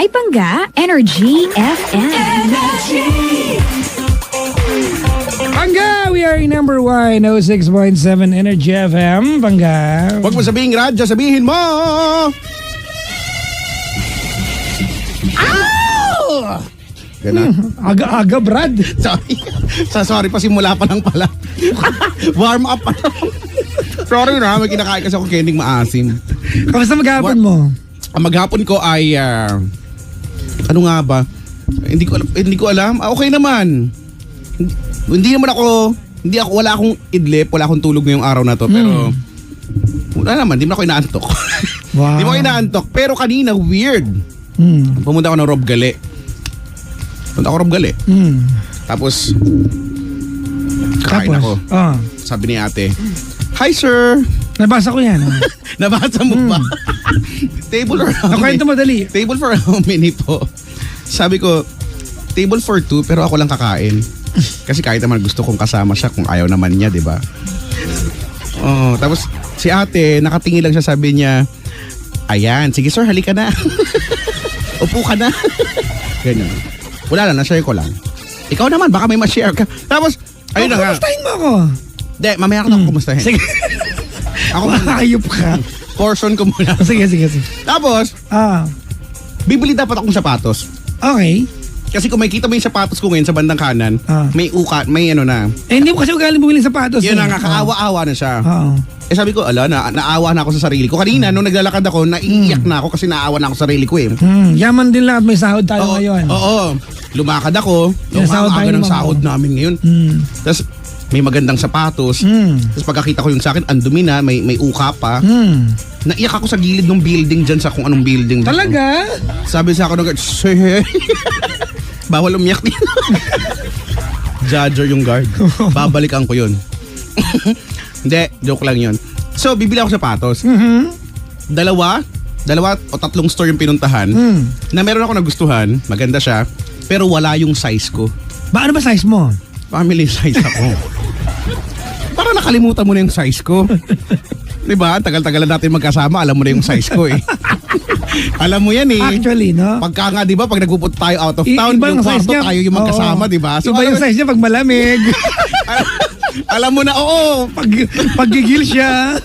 My Bangga, Energy FM. Bangga, we are in number 1, 06.7 Energy FM. Bangga. Huwag mo sabihin radyo, sabihin mo! Ow! Ganun. Aga-aga, Brad. Sorry. Sorry pa, simula pa lang pala. Warm up pa lang. Sorry na, may kinakain kasi ako kending maasim. Kamusta maghapon mo? Ang maghapon ko ay, ano nga ba? Hindi ko alam. Okay naman. Wala akong idlip, wala akong tulog ngayong araw na to. Pero, wala naman, di mo ako inaantok. Wow. Di mo ako inaantok. Pero kanina, weird. Pumunta ako ng Rob Gali. Tapos, kakain ako. Sabi ni ate, "Hi sir." Nabasa ko yan. Nabasa mo ba? Table for how Nakwento mo, dali. Table for how many po? Sabi ko, table for 2 pero ako lang kakain. Kasi kahit naman gusto kong kasama siya kung ayaw naman niya, di ba? Oh, tapos si ate, nakatingin lang siya, sabi niya, "Ayan, sige sir, halika na." "Upo ka na." Ganyan. Wala lang, na-share ko lang. Ikaw naman, baka may ma-share ka. Tapos, ayun na nga. Kumustahin mo ako. Hindi, mamaya ka na ako kumustahin. Sige. Ako muna. Ayup ka. Portion ko muna. Sige. Tapos, bibili dapat akong sapatos. Okay. Kasi kung makikita mo yung sapatos ko ngayon sa bandang kanan, may ano na. Hindi mo kasi ugaling bumili ng sapatos. Yun na nga, kaawa-awa na siya. Oo. Sabi ko, naawa na ako sa sarili ko. Kanina, nung naglalakad ako, naiiyak na ako kasi naawa na ako sa sarili ko eh. Yaman din lang at may sahod tayo ngayon. Oo. Lumakad ako. Ang aga ng sahod namin ngayon. Tapos, may magandang sapatos. Tapos pagkakita ko yung sa akin, ang dumi na, may uka pa. Naiyak ako sa gilid ng building dyan sa kung anong building. Talaga? Sabi sa ako, bawal umiyak din. Judger yung guard. Babalikan ko yun. Hindi, joke lang yun. So, bibili ako sapatos. Dalawa o tatlong store yung pinuntahan na meron ako nagustuhan, maganda siya, pero wala yung size ko. Ano ba size mo? Family size ako. Parang nakalimutan mo na yung size ko. Diba? Tagal-tagal na natin magkasama, alam mo na yung size ko eh. Alam mo yan eh. Actually, no? Pagka nga, di ba, pag nagpupunta tayo out of town, iba yung size kwarto niya. tayo yung magkasama, di ba? So, iba yung size niya pag malamig. Alam mo na, oo. Paggigil siya.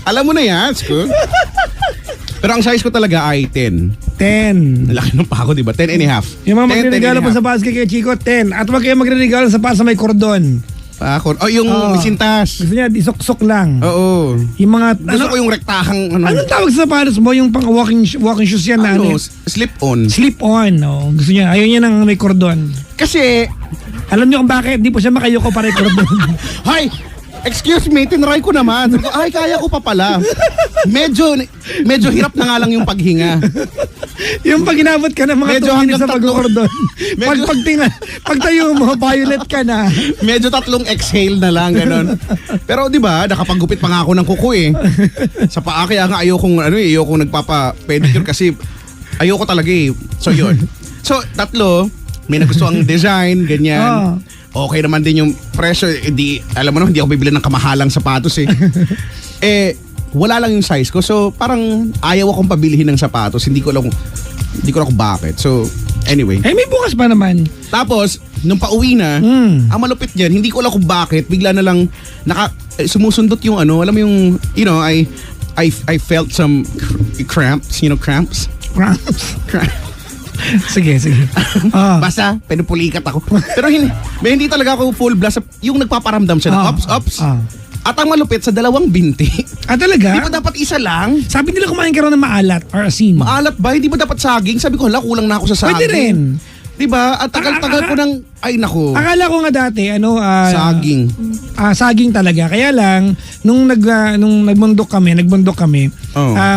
Alam mo na yan, school. Pero ang size ko talaga ay 10. 10. Laki ng pako, di ba? 10 and a half. Yung mga magre-regalo pa sa basket kay Chico, 10. At wag kayo magre-regalo sa may kordon. Pako. Yung misintas. Gusto niya, isok-sok lang. Oo. Yung mga, Gusto ko yung rektahang, anong tawag sa sapatos mo? Yung pang walking shoes yan na. Slip-on. Slip-on, no? Gusto niya, ayaw niya ng may kordon. Kasi, alam niyo kung bakit? Di po siya makayoko para yung kordon. Hay! Excuse me, tinry ko naman. Ay, kaya ko pa pala. Medyo hirap na nga lang yung paghinga. Yung pag inabot ka ng mga 2 minutes sa pagkordon. Pagtayo mo, violet ka na. Medyo 3 exhale na lang, gano'n. Pero di ba, nakapagupit pa nga ako ng kuko eh. Sa paa, kaya nga ayokong nagpapa-pedicure kasi ayoko talaga eh. So yun. So, 3, may nagustuhang design, ganyan. Okay naman din yung presyo. Alam mo naman, hindi ako bibili ng kamahalang sapatos eh. Wala lang yung size ko. So, parang ayaw akong pabilihin ng sapatos. Hindi ko alam kung bakit. So, anyway. May bukas pa naman. Tapos, nung pauwi na, ang malupit dyan, hindi ko alam kung bakit. Bigla na lang, sumusundot yung alam mo yung, I felt some cramps. Cramps? Sige. Basta, pinupulikat ako. Pero hindi talaga ako full blast. Yung nagpaparamdam siya ng ups. At ang malupit sa 2 binti. Talaga? Di ba dapat isa lang? Sabi nila kumain ka raw ng maalat or asin. Maalat ba? Hindi ba dapat saging? Sabi ko, kulang na ako sa saging. Pwede rin. Di ba? At tagal-tagal ko ng, ay naku. Akala ko nga dati, saging. Saging talaga. Kaya lang, nung nagbundok kami,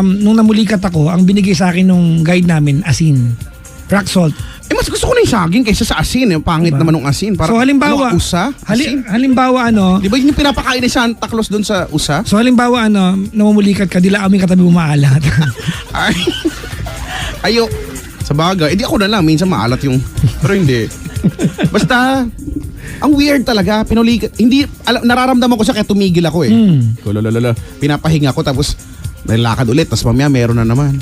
nung namulikat ako, ang binigay sa akin nung guide namin, asin. Rock salt. Mas gusto ko na yung saging kaysa sa asin. Yung pangit naman ng asin. So halimbawa, usa? Halimbawa Di ba yun yung pinapakain ni Santa Claus doon sa usa? So halimbawa namumulikat ka, dila aming katabi mo maalat. Ayo. Sa bagay. Hindi ako na lang. Minsan maalat yung, pero hindi. Basta, ang weird talaga. Pinulikat. Hindi, nararamdaman ko siya kaya tumigil ako eh. Pinapahinga ko tapos nalakad ulit. Tapos mamaya meron na naman.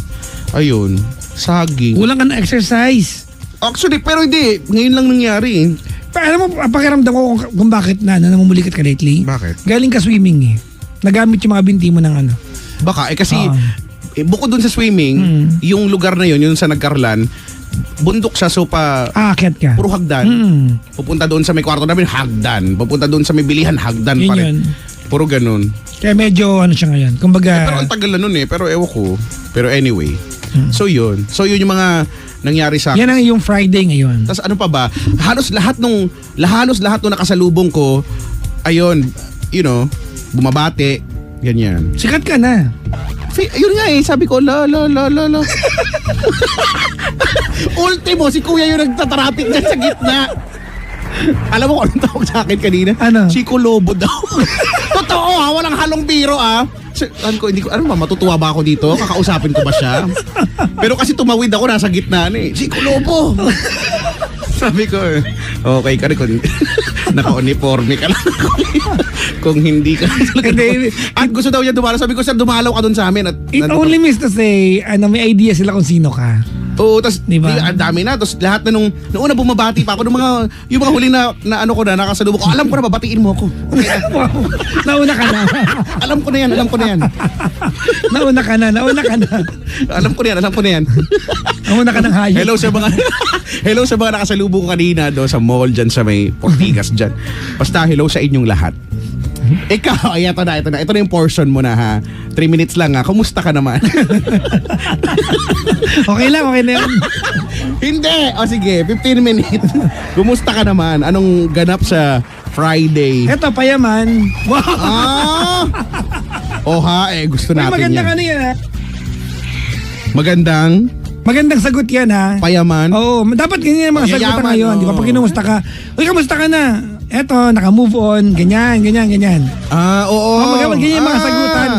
Ayun. Saging. Kulang ka na exercise. Actually, pero hindi. Ngayon lang nangyari eh. Alam mo, pakiramdam ko kung bakit namumulikat ka lately. Bakit? Galing ka swimming eh. Nagamit yung mga binti mo ng ano. Baka, kasi bukod dun sa swimming, yung lugar na yun, yung sa Nagkarlan, bundok siya, so Aakyat ka. puro hagdan. Pupunta doon sa may kwarto namin, hagdan. Pupunta doon sa may bilihan, hagdan Yun pa rin. yun. Puro ganun. Kaya medyo ano siya ngayon. Kumbaga, Pero ang tagal na nun eh, pero ewan ko. Pero anyway. So yun yung mga nangyari sa yan ang yung Friday ngayon. Tapos ano pa ba? Halos lahat nung nakasalubong ko, ayun, bumabate, ganyan. Sikat ka na. Ayun nga eh, sabi ko, la. Ultimo, si kuya yung nagtatraffic dyan sa gitna. Alam mo kung anong tawag sa akin kanina? Ano? Chico Lobo daw. Totoo ha, walang halong biro hindi ko, matutuwa ba ako dito? Kakausapin ko ba siya? Pero kasi tumawid ako, nasa gitna na eh. Chico Lobo! Sabi ko, okay ka rin kung naka-uniforme ka lang. Kung hindi ka. At gusto daw niya dumalaw. Sabi ko, sir, dumalaw ka dun sa amin. At It only means to say, may idea sila kung sino ka. Oo, tas diba? Ang dami na. Tapos lahat na nung una bumabati pa ako, yung mga huli na ano ko na, nakasalubong ko, alam ko na, babatiin mo ako. Okay na. Wow. Nauna ka na. Alam ko na yan. Nauna ka na. Alam ko na yan. Nauna ka ng hayop. Hello sa mga nakasalubong ko kanina do sa mall dyan sa may Portigas dyan. Basta hello sa inyong lahat. Ikaw, ito na. Ito na yung portion mo na ha. 3 minutes lang ha. Kumusta ka naman? Okay na yun. Hindi. O sige, 15 minutes. Kumusta ka naman? Anong ganap sa Friday? Eto, payaman. Wow. Gusto natin maganda yan. ka na yan ha. Magandang sagot yan ha. payaman. Oo, dapat ganyan yung mga sagot Yayaman, ngayon. Di ba? Pag kinumusta ka, uy, kamusta ka na? Eto, naka-move on. Ganyan. Oo. Ganyan yung mga sagutan.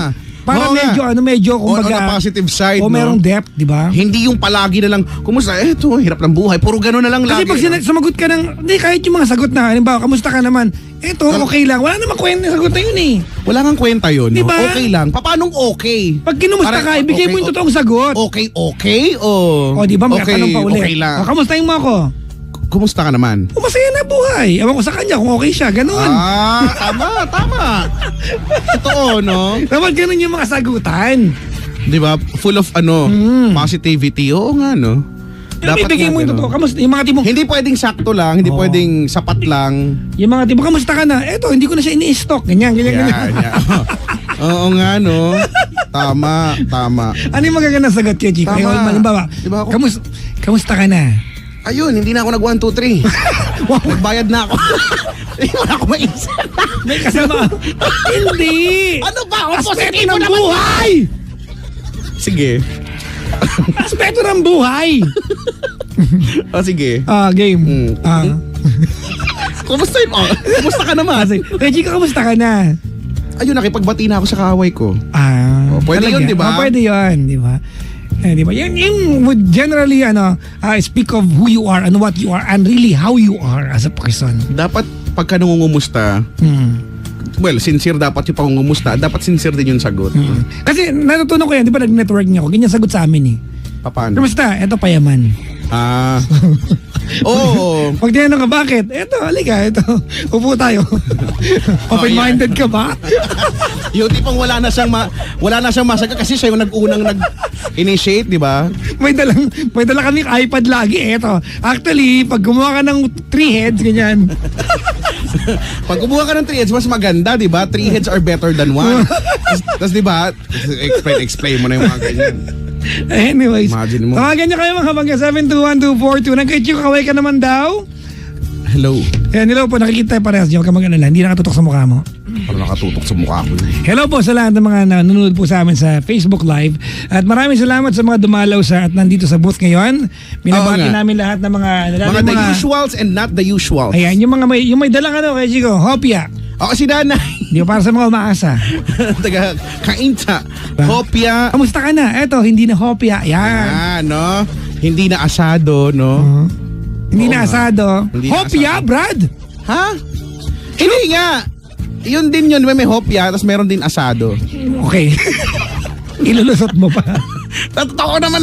Para Oo nga. medyo, On kumbaga. a positive side, O merong depth, di ba? Hindi yung palagi na lang, kumusta? Eto, hirap ng buhay. Puro gano'n na lang Kasi lagi. pag sumagot ka ng, hindi, kahit yung mga sagot na, halimbawa, kamusta ka naman? Eto, okay lang. Wala namang kwenta yung sagot na yun eh. Wala kang kwenta yun. Diba? No? Okay lang. Paanong okay? Pag kinumusta ka, ibigay mo yung totoong sagot. Okay? O O, di ba? okay, Magkatanong pa ulit. okay lang. O, kamustahin mo ako? Kumusta ka naman? O, masaya na buhay. Ewan ko sa kanya kung okay siya. Ganun. Tama. Totoo, no? Dapat ganun yung mga sagutan. Di ba? Full of positivity. Oo nga, no? Dapat ibigay mo yung totoo. Kamusta? Yung mga tipong, Hindi pwedeng sakto lang, hindi pwedeng sapat lang. yung mga tipong, kamusta ka na? Eto, hindi ko na siya ini-stock. Ganyan. Yan. Oo nga, no? Tama. Ano yung magagandang sagot kay Chico? Tama. Halimbawa, Diba ako? kamusta ka na? Ayun, hindi na ako nag 1, 2, 3. Nagbayad na ako. Wala ako maisip. May kasama. Hindi. Ano ba? Aspeto ng buhay. Sige. Aspeto ng buhay. Sige. Game. Kumusta yun? Kumusta ka naman? Chico, kamusta ka na? Ayun, nakipagbati na ako sa kaaway ko. Pwede talaga? yun, di ba? Pwede yun, di ba? Di ba? Yung would generally speak of who you are and what you are and really how you are as a person. Dapat pagka nangungumusta, sincere dapat yung pangungumusta. Dapat sincere din yung sagot. Kasi natutunan ko yan, di ba nag-networking ako, ganyan sagot sa amin eh. Paano? Kamusta? Eto payaman. Oo. Pag tinanong ka, bakit? Eto, halika, eto. Upo tayo. Open-minded ka ba? Yung tipong wala na siyang masagot kasi siya yung nag-unang nag-initiate, di ba? May dala kaming iPad lagi. Eto. Actually, pag gumawa ka ng 3 heads, ganyan. Pag kumuha ka ng 3 heads, mas maganda, di ba? 3 heads are better than 1. Tapos, di ba? Explain mo na yung mga ganyan. Anyways, Imagine mo. tawagan niyo kayo mga kabangga 721-242. Nagkaichiko, kaway ka naman daw. Hello. Hello po, nakikita tayo parehas. Huwag ka mag-alala, hindi nakatutok sa mukha mo. Parang nakatutok sa mukha ko. Hello po sa lahat ng mga nanonood po sa amin sa Facebook Live. At maraming salamat sa mga dumalaw at nandito sa booth ngayon. Binabati namin lahat ng mga the usuals and not the usuals. Ayan, yung may dalang kay Chico, hopya. Ako si Danay. Di ba para sa mga umaasa? Taga Kainta. Hopya. Kamusta ka na? Eto, hindi na hopya. Yan. No? Hindi na asado, no? Hindi na asado. Hindi na Hopya, asado. Brad? Ha? Hindi nga. Yun din yun. May hopya, tapos meron din asado. Okay. Ilulusot mo pa. Totoo naman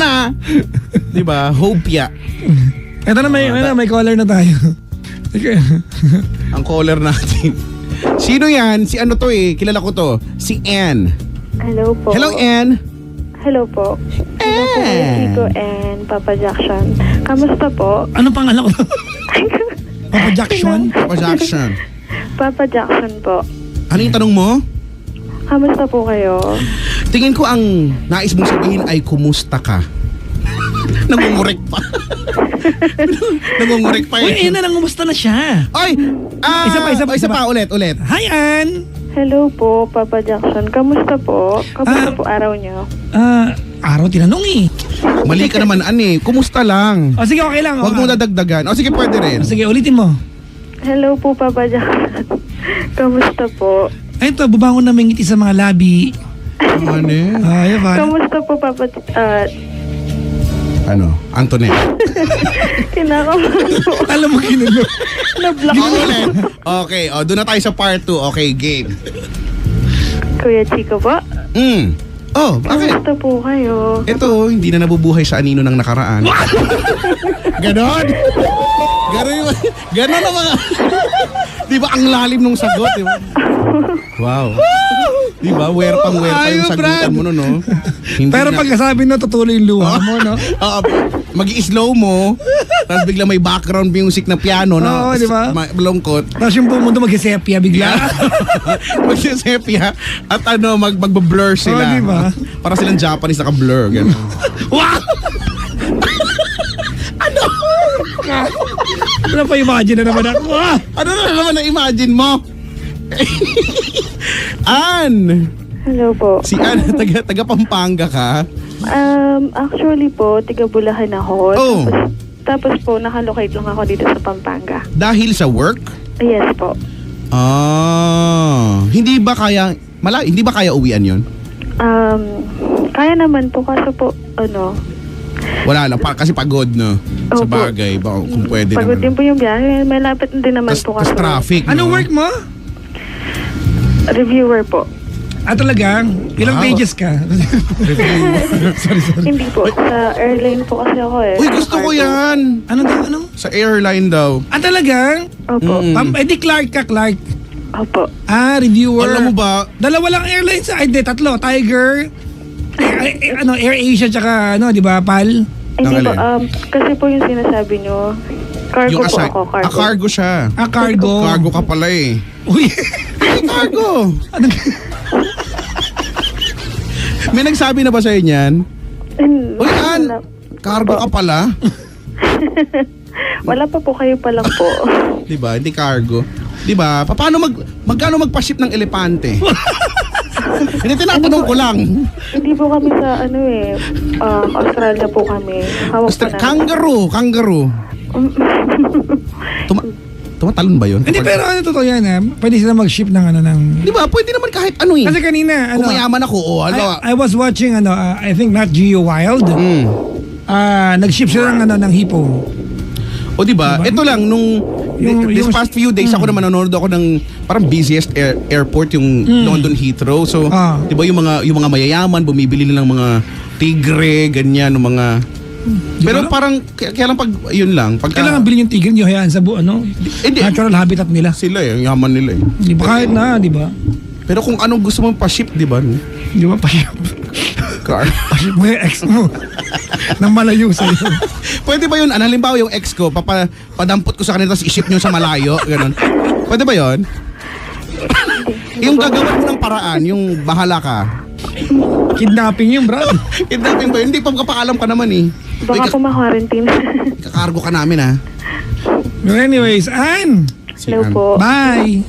Di ba? Hopia. Ito na may caller na tayo. Okay. Ang caller natin. Sino yan? Si ano to eh? Kilala ko to. Si Ann. Hello po. Hello, Ann. Hello po. Hello po kay Chico and Papa Jackson. Kamusta po? Ano pangalan ko? Papa Jackson? Papa Jackson. Papa Jackson po. Ano yung tanong mo? Kamusta po kayo? Tingin ko ang nais mong sabihin ay kumusta ka? Nangungurek pa. Nangungurek pa Uy, eh. na kumusta na siya? Ay! Isa pa, ulit. Hi, Ann! Hello po, Papa Jackson. Kamusta po? Kamusta po araw niyo? Araw tinanong eh. Mali ka naman, Ann. Kumusta lang? O sige, okay lang. Huwag mo dadagdagan. O sige, pwede rin. O sige, ulitin mo. Hello po, Papa Jackson. Kamusta po? Ay, ito, bubangon na may ngiti sa mga labi. Ano eh? Ay, ba? Kamusta po, Papa... Ano? Antoinette. kinakabahan po. Alam mo, ginulo. Na-block Oo, po. ulit. Okay, doon na tayo sa part 2. Okay, game. Kuya Chico po? Oh, bakit? Kamusta po kayo? Ito, hindi na nabubuhay sa anino ng nakaraan. Ganon? Ganon na mga... Di ba ang lalim nung sagot? Di ba? Wow. Di ba? Where pa yung Ayun, sagutan Brad. mo no? Hindi Pero na- pagkasabi no, tutuloy yung luha mo, no? Oo, mag-i-slow mo, tapos bigla may background music na piano, no? Oo, di ba? Malungkot. Tapos yung pumunta mag-sepia bigla. Magsisepia at mag-blur sila. Oo, di ba? Para silang Japanese naka-blur. Ganun. Wow! Ano pa imagine na naman ako? Ah! Ano na naman na-imagine mo? Ann! Hello po. Si Ann, taga Pampanga ka? Actually po, tiga Bulacan ako. Oh. Tapos po, nakalocate lang ako dito sa Pampanga. Dahil sa work? Yes po. Hindi ba kaya uwian yon? Kaya naman po, kaso po, Wala lang, kasi pagod, no? Sa Opo. bagay, ba, kung pwede pagod din naman. po yung biyahe. May lapit din naman po Tas kasi. traffic, Ano no? work mo? Reviewer po. Talagang? Ilang Wow. pages ka? Hindi po. Sa airline po kasi ako eh. Uy, gusto ko yan! Ano daw? Ano? Sa airline daw. Talagang? Opo. Di Clark ka, Clark. Opo. Reviewer. Alam mo ba, Dalawa lang airlines. Hindi, tatlo. Tiger. Air Asia tsaka, di ba, PAL? Hindi po. Tangalin. Kasi po yung sinasabi nyo, cargo po ako. Cargo. Cargo siya. Cargo. Cargo ka pala eh. Uy. Ay, cargo! May nagsabi na ba sa'yo niyan? Uy, Ann! Cargo ka pala? Wala pa po, kayo pa lang po. Diba? Hindi cargo. Diba? Magkano magpa-ship ng elepante? Hindi, tinatanong ko lang. Hindi po kami sa Australia po kami. Hawak po namin. Kangaroo. Tumatalon ba yun? Hindi, pero totoo yan pwede sila mag-ship ng ng... Di ba? Pwede naman kahit ano eh. Kasi kanina, Kung mayaman ako, I was watching, I think not Geo Wild. Nag-ship sila ng hippo. O di ba? Diba? Ito lang, this yung- past few days ako naman nanonood ako ng parang busiest airport, yung London Heathrow. So, di ba yung mga mayayaman, bumibili ng mga tigre, ganyan, ng mga... Pero parang, kaya lang pag, yun lang. Kailangan bilhin yung tigre, yung hayaan sa Hindi. natural habitat nila. Sila yung yaman nila eh. Di ba kahit na, di ba? Pero kung anong gusto mong pa-ship, di ba? Di ba pa-ship? Car. Pa-ship mo yung ex mo. Nang malayo sa'yo. Pwede ba yun? Halimbawa yung ex ko, padampot ko sa kanila tapos i-ship nyo sa malayo, gano'n. Pwede ba yun? Yung gagawin mo ng paraan, yung bahala ka. Kidnapping yun, bro. Kidnapping ba yun? Hindi pa makapaalam ka naman eh. Baka po ma-quarantine. Kakargo ka namin ha. But anyways, Ann! Hello po. Bye!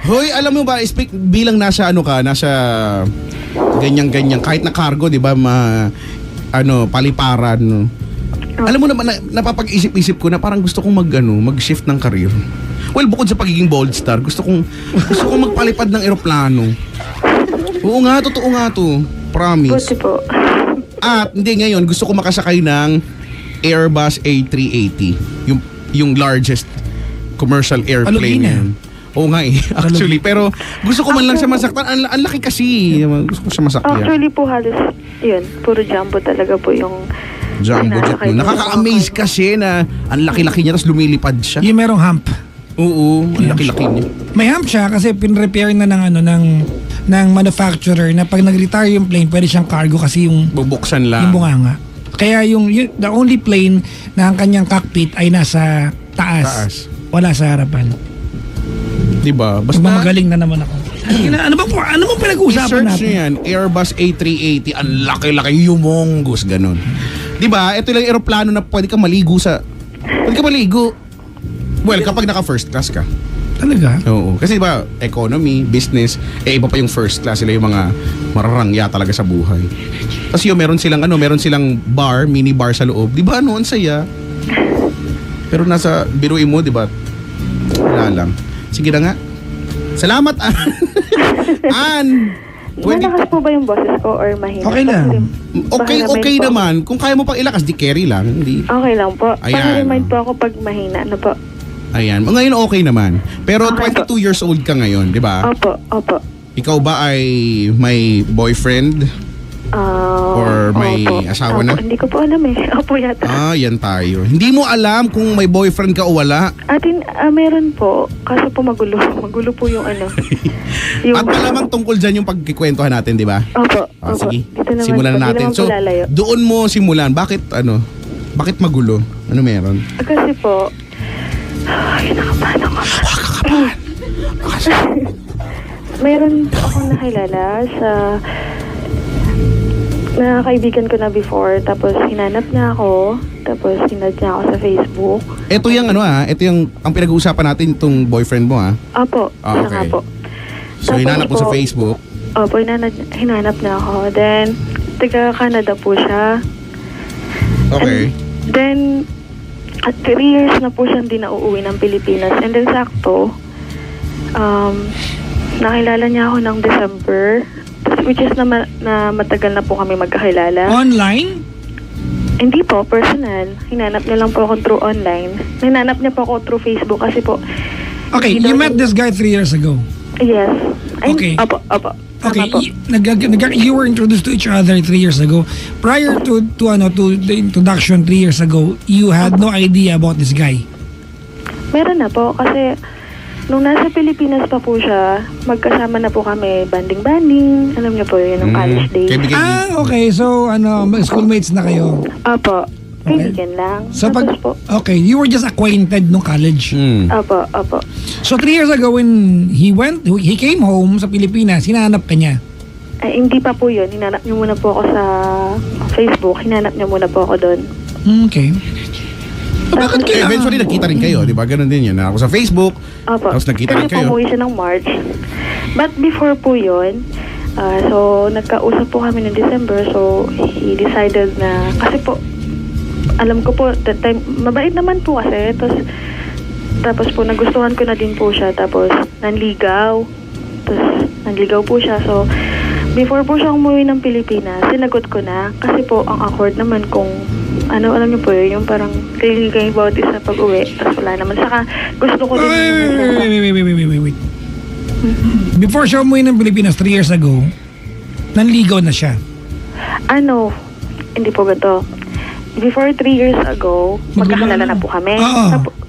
Hoy, alam mo ba, bilang nasa ganyan-ganyan, kahit na cargo, di ba, paliparan, no? Alam mo naman, napapag-isip-isip ko na parang gusto kong mag-shift ng career. Well, bukod sa pagiging bold star, gusto kong magpalipad ng eroplano. Oo nga, totoo nga to. Promise. Buti po. At hindi ngayon, gusto ko makasakay ng Airbus A380. Yung largest commercial airplane Palugin na. ngayon. Oo nga eh, actually. Pero gusto ko man lang siya masaktan. Ang laki kasi. Gusto ko siya masakyan. Actually po, halos yun, puro jumbo talaga po yung Jumbo jet mo. Nakaka-amaze kasi na ang laki-laki niya tapos lumilipad siya. Yung merong hump. Oo, ang laki-laki niya. May hump siya kasi pinrepair na ng manufacturer na pag nag-retire yung plane, pwede siyang cargo kasi yung Bubuksan lang. bunganga. Kaya the only plane na ang kanyang cockpit ay nasa taas. Wala sa harapan. Diba? Basta Magaling na naman ako. Ano bang pinag-uusapan search natin? nyo yan, Airbus A380, ang laki-laki, humongous, ganun. Diba? Ito lang aeroplano na pwede ka maligo. Well, kapag naka first class ka. Talaga? Oo. Kasi diba, economy, business, iba pa yung first class. Sila yung mga mararangya talaga sa buhay. Tapos yung meron silang bar, mini bar sa loob. Diba, ang saya. Pero nasa, biruin mo, diba? Wala lang. Sige na nga. Salamat, Ann. Ann! Malakas po ba yung boses ko or mahina? Okay lang. Okay naman. Kung kaya mo pang ilakas, di carry lang. Hindi. Okay lang po. Ayan. Pang-remind po ako pag mahina. Ano po? Ayan. Ngayon okay naman. Pero Okay 22 years old ka ngayon, di ba? Opo. Ikaw ba ay may boyfriend? Or may asawa na? Hindi ko po alam eh. Opo yata. Yan tayo. Hindi mo alam kung may boyfriend ka o wala. Meron po. Kaso po magulo. Magulo po yung ano. At malamang tungkol dyan yung pagkikwentuhan natin, di ba? Opo. Sige. Dito naman Simulan po. na natin. Di naman So, po lalayo. doon mo simulan. Bakit magulo? Ano meron? Kasi po, kinakabahan ako. Meron akong nakilala sa na kaibigan ko na before, tapos hinanap niya ako, tapos hinad niya ako sa Facebook. Ito yung ito yung ang pinag-uusapan natin itong boyfriend mo Opo, siya nga po. So Tapos hinanap mo sa po, Facebook. Opo, hinanap niya ako. Then, taga Canada po siya. Okay. Then, at 3 years na po siyang di nauuwi ng Pilipinas. And then, sakto, nakilala niya ako ng December, which is na matagal na po kami magkakilala. Online? Hindi po, personal. Hinanap niya lang po ako through online. Hinanap niya po ako through Facebook kasi po. Okay, you met this guy 3 years ago. Yes. Okay. Opo. Okay, Tama po. you were introduced to each other 3 years ago. Prior to the introduction 3 years ago, you had no idea about this guy. Meron na po kasi nung nasa Pilipinas pa po siya, magkasama na po kami banding-banding. Alam niyo po yun, yung college days. Okay. So, schoolmates na kayo. Opo. Kaibigan lang. So, Tapos po. okay, you were just acquainted nung college. Opo. So, 3 years ago when he came home sa Pilipinas, hinahanap ka niya. Hindi pa po yun. Hinanap niyo muna po ako sa Facebook. Hinanap niyo muna po ako doon. Okay. Bakit kailangan? Eventually nagkita rin kayo, di ba? Ganon din yun. Ako sa Facebook, Opo. tapos nagkita rin Kasi kayo. umuwi siya ng March. But before po yun, so nagkausap po kami ng December. So he decided na, kasi po, alam ko po, that time, mabait naman po kasi. Tapos po, nagustuhan ko na din po siya. Tapos, nanligaw po siya. So, before po siya umuwi ng Pilipinas, sinagot ko na. Kasi po, ang awkward naman kung, alam niyo po yun, yung parang kayo about this sa pag-uwi. Tapos wala naman. Saka, gusto ko din Wait. Before siya umuwi ng Pilipinas 3 years ago, nanligaw na siya. Hindi po ganito. Before 3 years ago, magkakilala na po kami.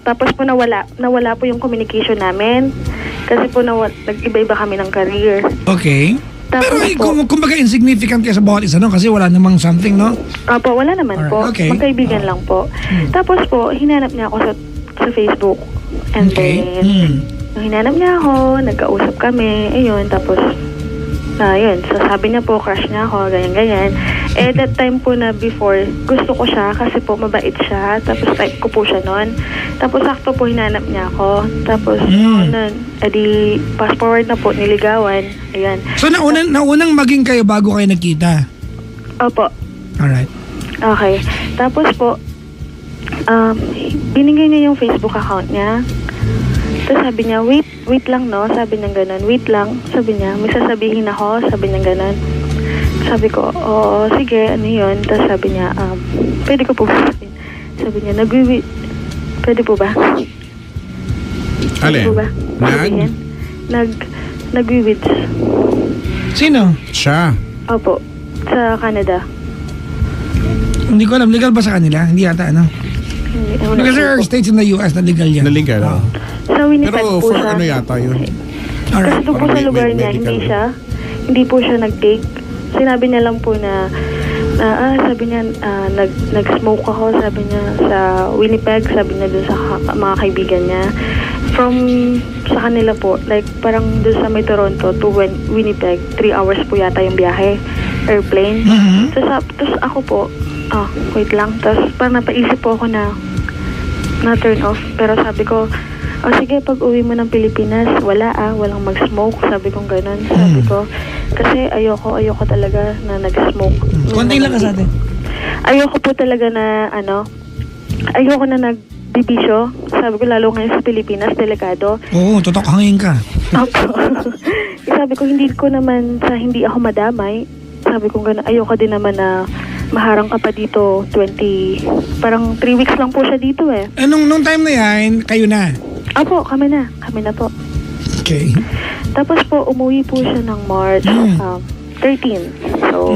Tapos po nawala po yung communication namin. Kasi po nag-iba-iba kami ng career. Okay. Tapos Pero kumbaga insignificant kayo sa bawat isa, no? Kasi wala namang something, no? Opo, wala naman po. Okay. Magkaibigan lang po. Tapos po, hinanap niya ako sa Facebook. And Okay. then, nung hinanap niya ako, nagkausap kami. Ayun, tapos, yun. So, sabi niya po, crush niya ako, ganyan-ganyan. That time po na before, gusto ko siya kasi po mabait siya. Tapos type ko po siya noon. Tapos sakto po hinanap niya ako. Tapos, edi fast forward na po, niligawan. Ayan. So naunang maging kayo bago kayo nagkita? Opo. Alright. Okay. Tapos po, binigay niya yung Facebook account niya. Tapos sabi niya, wait lang no? Sabi niya ganun, wait lang. Sabi niya, may sasabihin ako. Sabi niya ganun. Sabi ko, oo, sige, ano yun? Tapos sabi niya, pwede ko po ba? Sabi niya, pwede po ba? Pwede po ba? Nag-wiwits. Sino? Siya. Opo. Sa Canada. Hindi ko alam, legal ba sa kanila? Hindi yata, ano? Hindi, ewan Because ko there are po. states in the US na legal yan. Naligal. Oo. Sa Winnipeg Pero po for siya. ano yata yun? Kasi Alright. doon po Parang sa may- lugar may niya, medical. hindi po siya nag-take. Sinabi niya lang po na, sabi niya, nag-smoke ako, sabi niya, sa Winnipeg, sabi niya doon sa mga kaibigan niya. From sa kanila po, like parang doon sa may Toronto to Winnipeg, 3 hours po yata yung biyahe, airplane. Mhm. Tapos ako po, wait lang, tapos parang napaisip po ako na turn off. Pero sabi ko, sige, pag uwi mo ng Pilipinas, walang mag-smoke. Sabi kong ganun. Sabi ko, kasi ayoko talaga na nag-smoke. Konti lang ka sa atin. Ayoko po talaga na, ayoko na nagbibisyo. Sabi ko, lalo ngayon sa Pilipinas, delikado. Oo, totok hangin ka. Opo. Sabi ko, hindi ako madamay. Sabi ko gano'n, ayoko din naman na maharang ka pa dito, parang 3 weeks lang po siya dito eh. Nung time na yan, kayo na. Opo, kami na po. Okay. Tapos po, umuwi po siya ng March 13. So,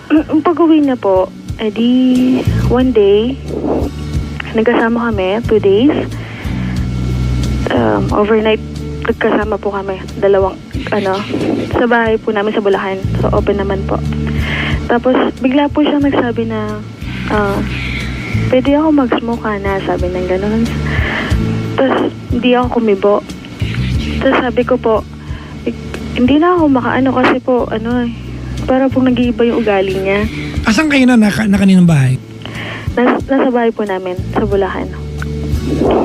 ang pag-uwi niya po, edi one day, nagkasama kami, 2 days. Overnight, nagkasama po kami. Sa bahay po namin sa Bulacan. So, open naman po. Tapos, bigla po siyang nagsabi na, pwede ako mag-smoke na, sabi ng gano'n. Tapos, hindi ako kumibo. Tapos sabi ko po, hindi na ako makaano kasi po, para pong nag-iiba yung ugali niya. Asan kayo na kaninang bahay? Nasa bahay po namin, sa Bulacan.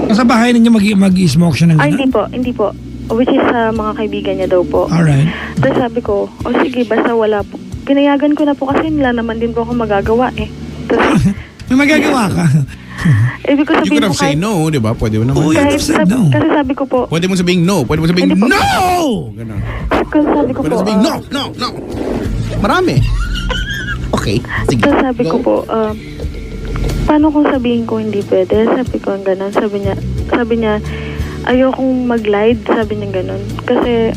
Nasa bahay ninyo mag-smoke siya ng gano'n? Hindi po. Which is sa mga kaibigan niya daw po. Alright. Tapos sabi ko, sige, basta wala po. Pinayagan ko na po kasi wala naman din po ako magagawa eh. Tapos, May magagawa ka. ibig ko You sabihin could po have said no, di ba? Pwede mo naman. Uy. kahit, said no. kasi sabi ko po, Pwede mo sabing no. Pwede mo sabing Hindi po. no! Ganun. kasi sabi ko Pwede po, sabing no. Marami. Okay. Sige. tapos sabi ko Go. po, paano kung sabihin ko hindi pwede? Sabi ko gano'n. Sabi niya, ayokong mag-glide, sabi niya gano'n. Kasi,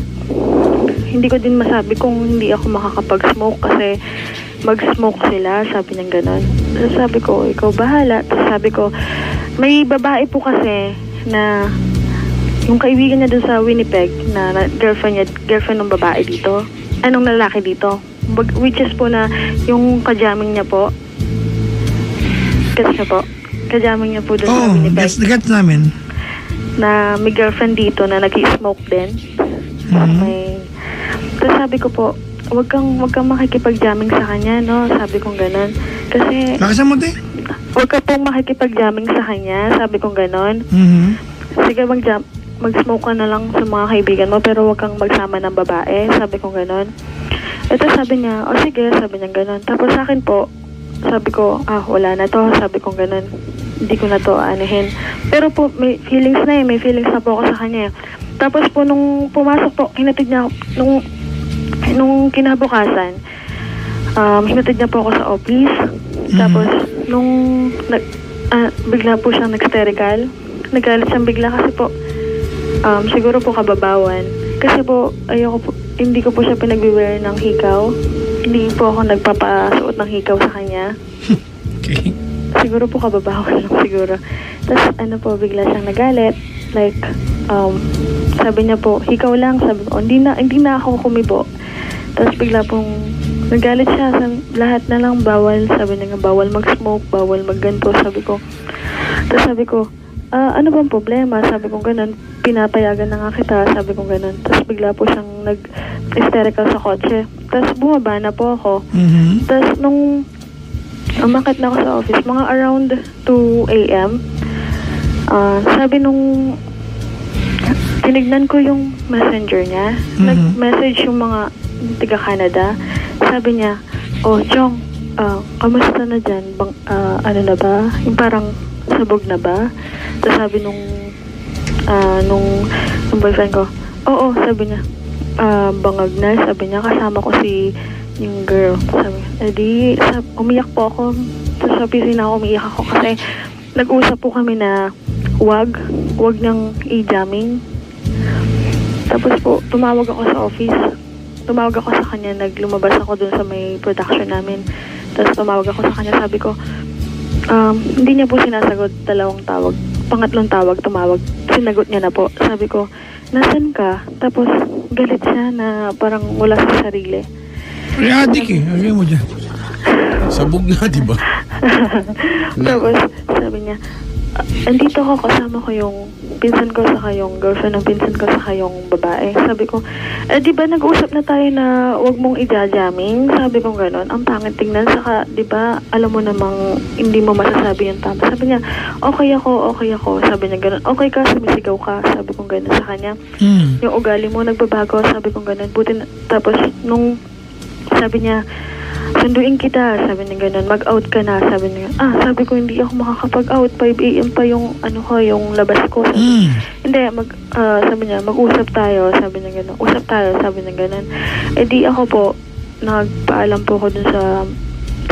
hindi ko din masabi kung hindi ako makakapag-smoke kasi mag-smoke sila, sabi niya gano'n. So, sabi ko, ikaw bahala. Tapos sabi ko, may babae po kasi na yung kaibigan niya dun sa Winnipeg na girlfriend ng babae dito. Anong lalaki dito? Which is po na yung kajaming niya po. Gets niya po? Kajaming niya po dun sa Oo, Winnipeg. gets namin. Na may girlfriend dito na nag-i-smoke din. Tapos sabi ko po, wag kang makikipag-jamming sa kanya, no? Sabi kong ganon. Kasi, Lakasan mo, te. wag ka pong makikipag-jamming sa kanya, sabi kong ganon. Mhm. Sige, mag-smoke ka na lang sa mga kaibigan mo, pero wag kang magsama ng babae, sabi kong ganon. Ito sabi niya, sige, sabi niya ganon. Tapos sa akin po, sabi ko, wala na to, sabi kong ganon. Hindi ko na to aanihin. Pero po, may feelings na po ako sa kanya. Tapos po, nung pumasok po, hinatid niya, nung kinabukasan, hinatid niya po ako sa office. Tapos, nung bigla po siyang nag-hysterical. Nagalit siyang bigla kasi po, siguro po kababawan. Kasi po, hindi ko po siya pinag-wear ng hikaw. Hindi po ako nagpapasuot ng hikaw sa kanya. Okay. Siguro po kababawan lang siguro. Tapos bigla siyang nagalit. Like, sabi niya po, hikaw lang. Sabi ko, hindi na ako kumibo. Tapos bigla pong nagalit siya. Lahat na lang bawal. Sabi niya nga, bawal mag-smoke, bawal mag-ganto. Sabi ko, ano bang problema? Sabi ko ganun, pinapayagan na nga kita. Sabi ko ganun. Tapos bigla po siyang nag-hysterical sa kotse. Tapos bumaba na po ako. Mhm. Tapos nung umakit na ako sa office, mga around 2 a.m., sabi nung tinignan ko yung messenger niya, nag-message yung mga taga-Canada. Sabi niya, Chong, kamusta na dyan? Ano na ba? Yung parang sabog na ba? Tapos sabi nung boyfriend ko, oo, sabi niya, bangag na, sabi niya, kasama ko yung girl. Sabi, umiyak po ako. Sa opisina ako, umiyak ako kasi nag-usap po kami na wag niyang i-jamming. Tapos po, tumawag ako sa office. tumawag ako sa kanya, naglumabas ako dun sa may production namin. Tapos tumawag ako sa kanya, sabi ko, hindi niya po sinasagot, 2 tawag. Pangatlong tawag, tumawag, sinagot niya na po. Sabi ko, nasan ka? Tapos galit siya na parang wala sa sarili. Ay, adik eh. Sabi mo dyan. Sabog nga, di ba? Tapos sabi niya, andito ako, kasama ko yung pinsan ko saka yung girlfriend ng pinsan ko saka yung babae. Sabi ko, di ba nag-usap na tayo na wag mong ija-jamming? Sabi ko gano'n, ang pangit tingnan. Saka, di ba, alam mo namang hindi mo masasabi yung tama. Sabi niya, okay ako. Sabi niya gano'n, okay ka, sumisigaw ka. Sabi ko gano'n sa kanya. Yung ugali mo nagbabago, sabi ko gano'n. Buti na, tapos nung sabi niya, sunduin kita, sabi niya gano'n, mag-out ka na, sabi niya. Sabi ko, hindi ako makakapag-out, 5 AM pa yung, yung labas ko. Sabi, hindi, sabi niya, mag-usap tayo, sabi niya gano'n. Usap tayo, sabi niya gano'n. Di ako po, nagpaalam po ako dun sa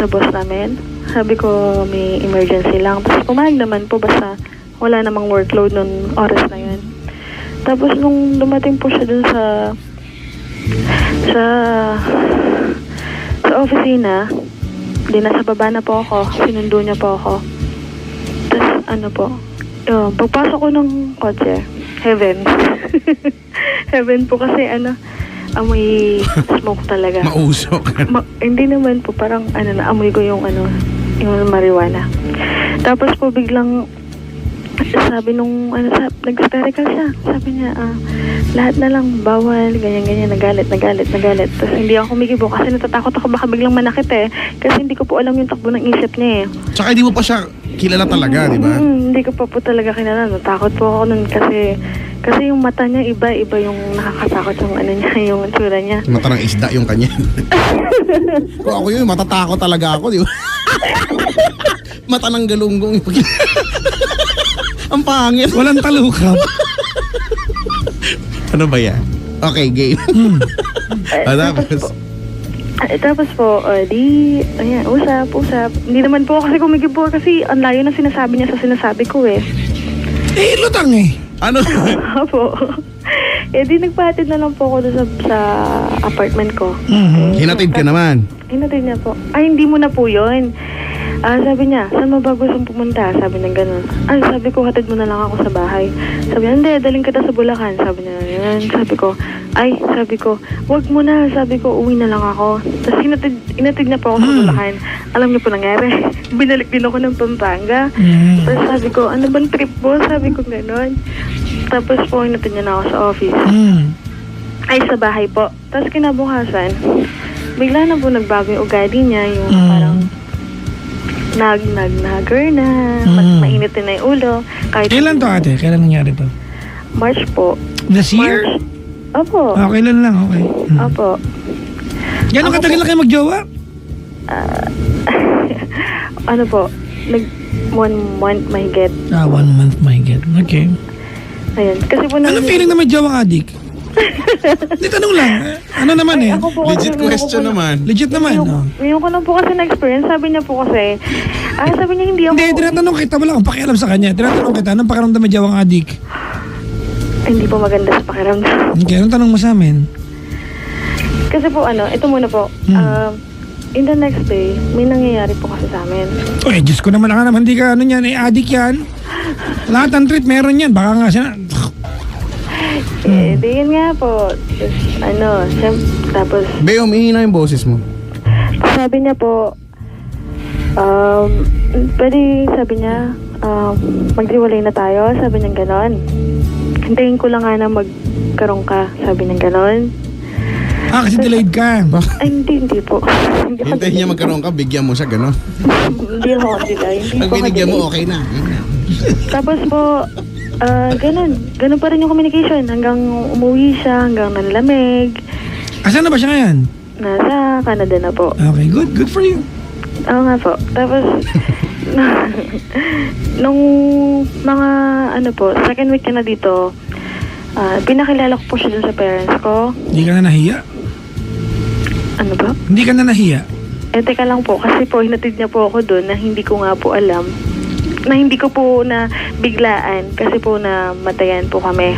boss namin. Sabi ko, may emergency lang. Tapos pumayag naman po, basta wala namang workload nun oras na yun. Tapos nung dumating po siya dun sa opisina, di nasa baba na po ako, sinundo niya po ako. Tapos pagpasok ko ng kotse, heaven. Heaven po kasi amoy smoke talaga. Mausok. Hindi naman po, parang amoy ko yung marijuana. Tapos po biglang sabi nung nag-hysterical siya. Sabi niya, lahat na lang bawal, ganyan, nagalit. Tapos hindi ako kumikibo kasi natatakot ako baka biglang manakit eh. Kasi hindi ko po alam yung takbo ng isip niya eh. Tsaka hindi mo pa siya kilala talaga, di ba? Hindi ko pa po talaga kilala. Natakot po ako nun kasi yung mata niya iba yung nakakatakot yung niya, yung tsura niya. Mata ng isda yung kanya. Kung ako yun, matatakot talaga ako, di ba? Mata ng galunggong. Ang pangit. Walang talukap. Ano ba yan? Okay, game. Tapos po, ayan, usap. Hindi naman po kasi kumigibor kasi ang layo na sinasabi niya sa sinasabi ko eh. Lutang eh. Ano? Apo. Di nagpahatid na lang po ako doon sa apartment ko. Hinatid ka naman. Hinatid niya po. Hindi mo na po yun. Sabi niya, saan mo ba gustong pumunta? Sabi niya gano'n. Sabi ko, hatid mo na lang ako sa bahay. Sabi niya, hindi, daling kita sa Bulacan. Sabi niya, yan. Sabi ko, wag mo na. Sabi ko, uwi na lang ako. Tapos hinatid niya po ako sa Bulacan. Alam niyo po nangyari. Binalik din ako ng Pampanga. Tapos sabi ko, ano bang trip mo? Sabi ko gano'n. Tapos po, hinatid niya na ako sa office. Sa bahay po. Tapos kinabukasan, bigla na po nagbago yung ugali niya. Yung parang nag-nagger na, mainit na yung ulo. Kailan to ate? Kailan nangyari to? March po. This year? March. Opo. Kailan lang, okay. Opo. Gano'ng katagal na kayo magjowa? Po, 1 month mahigit. 1 month mahigit. Okay. Ayun. Kasi po Anong feeling na may jowang adik? Hindi, tanong lang. Ano naman eh? Legit question naman. Legit naman. Ngayon ko lang po kasi na-experience. Sabi niya po kasi, sabi niya hindi ako... Hindi, tinatanong kita. Wala akong pakialam sa kanya. Tinatanong kita, anong pakiramdam may jowang adik? Hindi po maganda sa pakiramdam. Okay, anong tanong mo sa amin? Kasi po ito muna po. In the next day, may nangyayari po kasi sa amin. Diyos ko naman hindi ka yan, adik yan. Lahat ng treat meron yan. Baka nga siya Di yun nga po. Tapos... Beo, umihina yung boses mo. Sabi niya po, sabi niya, maghiwalay na tayo. Sabi niya ganon. Hintayin ko lang nga na magkaroon ka. Sabi niya ganon. Kasi delayed ka. Hindi po. Hintayin niya magkaroon ka, bigyan mo siya, gano'n. Hindi ako delay. Pag binigyan mo, okay na. Tapos po, ganun pa rin yung communication hanggang umuwi siya, hanggang nanlamig. Asan na ba siya ngayon? Nasa Canada na po. Okay, good for you. Oo nga po. Tapos, nung mga, second week na dito, pinakilala ko po siya dun sa parents ko. Hindi ka na nahiya? Ano ba? Hindi ka na nahiya? Teka lang po, kasi po, hinatid niya po ako dun na hindi ko nga po alam. Na hindi ko po na biglaan kasi po na matayan po kami.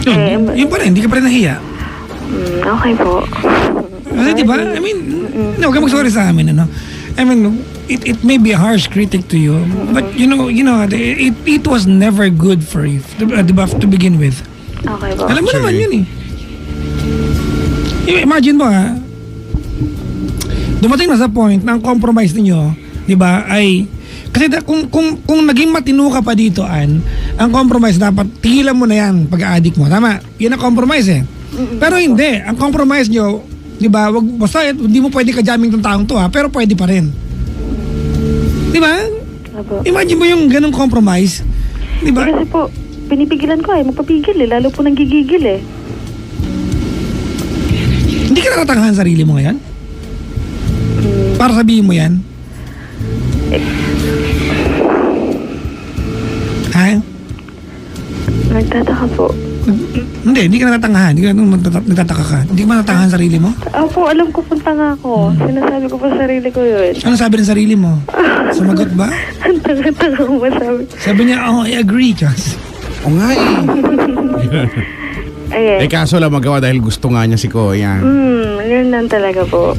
Yun pa rin, hindi ka pa rin nahiya? Okay po. Kasi diba, I mean, huwag ka mag-sorry sa amin, ano? I mean, it may be a harsh critic to you, but you know, it was never good for you, diba, to begin with. Okay po. Alam mo naman Actually. yun eh. Imagine mo dumating na sa point na ang compromise ninyo, di ba, ay, kasi kung naging matino ka pa dito, ang compromise dapat, tigilan mo na yan pag-addict mo. Tama, yun ang compromise eh. Pero hindi, ang compromise nyo, di ba, basta hindi mo pwede ka-jamming tong taong to pero pwede pa rin. Di ba? Apo. Imagine mo yung ganong compromise, di ba? Kasi po, pinipigilan ko magpapigil lalo po nang gigigil Hindi ka natatangahan sarili mo ngayon? Para sabihin mo yan? Ha? Nagtataka po. Hindi ka natatangahan. Hindi ka nagtataka ka. Hindi ka natatangahan sarili mo? Opo, alam ko punta nga ako. Sinasabi ko pa sa sarili ko yun. Ano sabi ng sarili mo? Sumagot ba? Ang tanga-tanga ko masabi. Sabi niya, oh, I agree, Chas. O nga eh. Ayan. Kaso lang magawa dahil gusto nga niya si Kuya. Yun lang talaga po.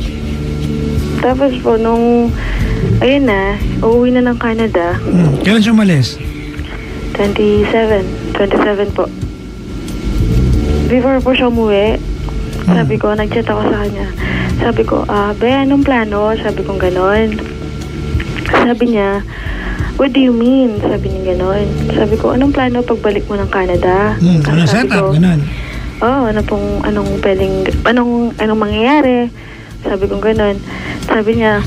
Tapos po, ayun na, uuwi na ng Canada. Kailan siya umalis? 27 po. Before po siya umuwi, sabi ko, nag-chat ako sa kanya. Sabi ko, be, anong plano? Sabi ko, ganon. Sabi niya, what do you mean? Sabi niya, ganon. Sabi ko, anong plano pagbalik mo ng Canada? Anong Sabi setup? ko, Ganun. anong mangyayari? Sabi ko, ganon. Sabi niya,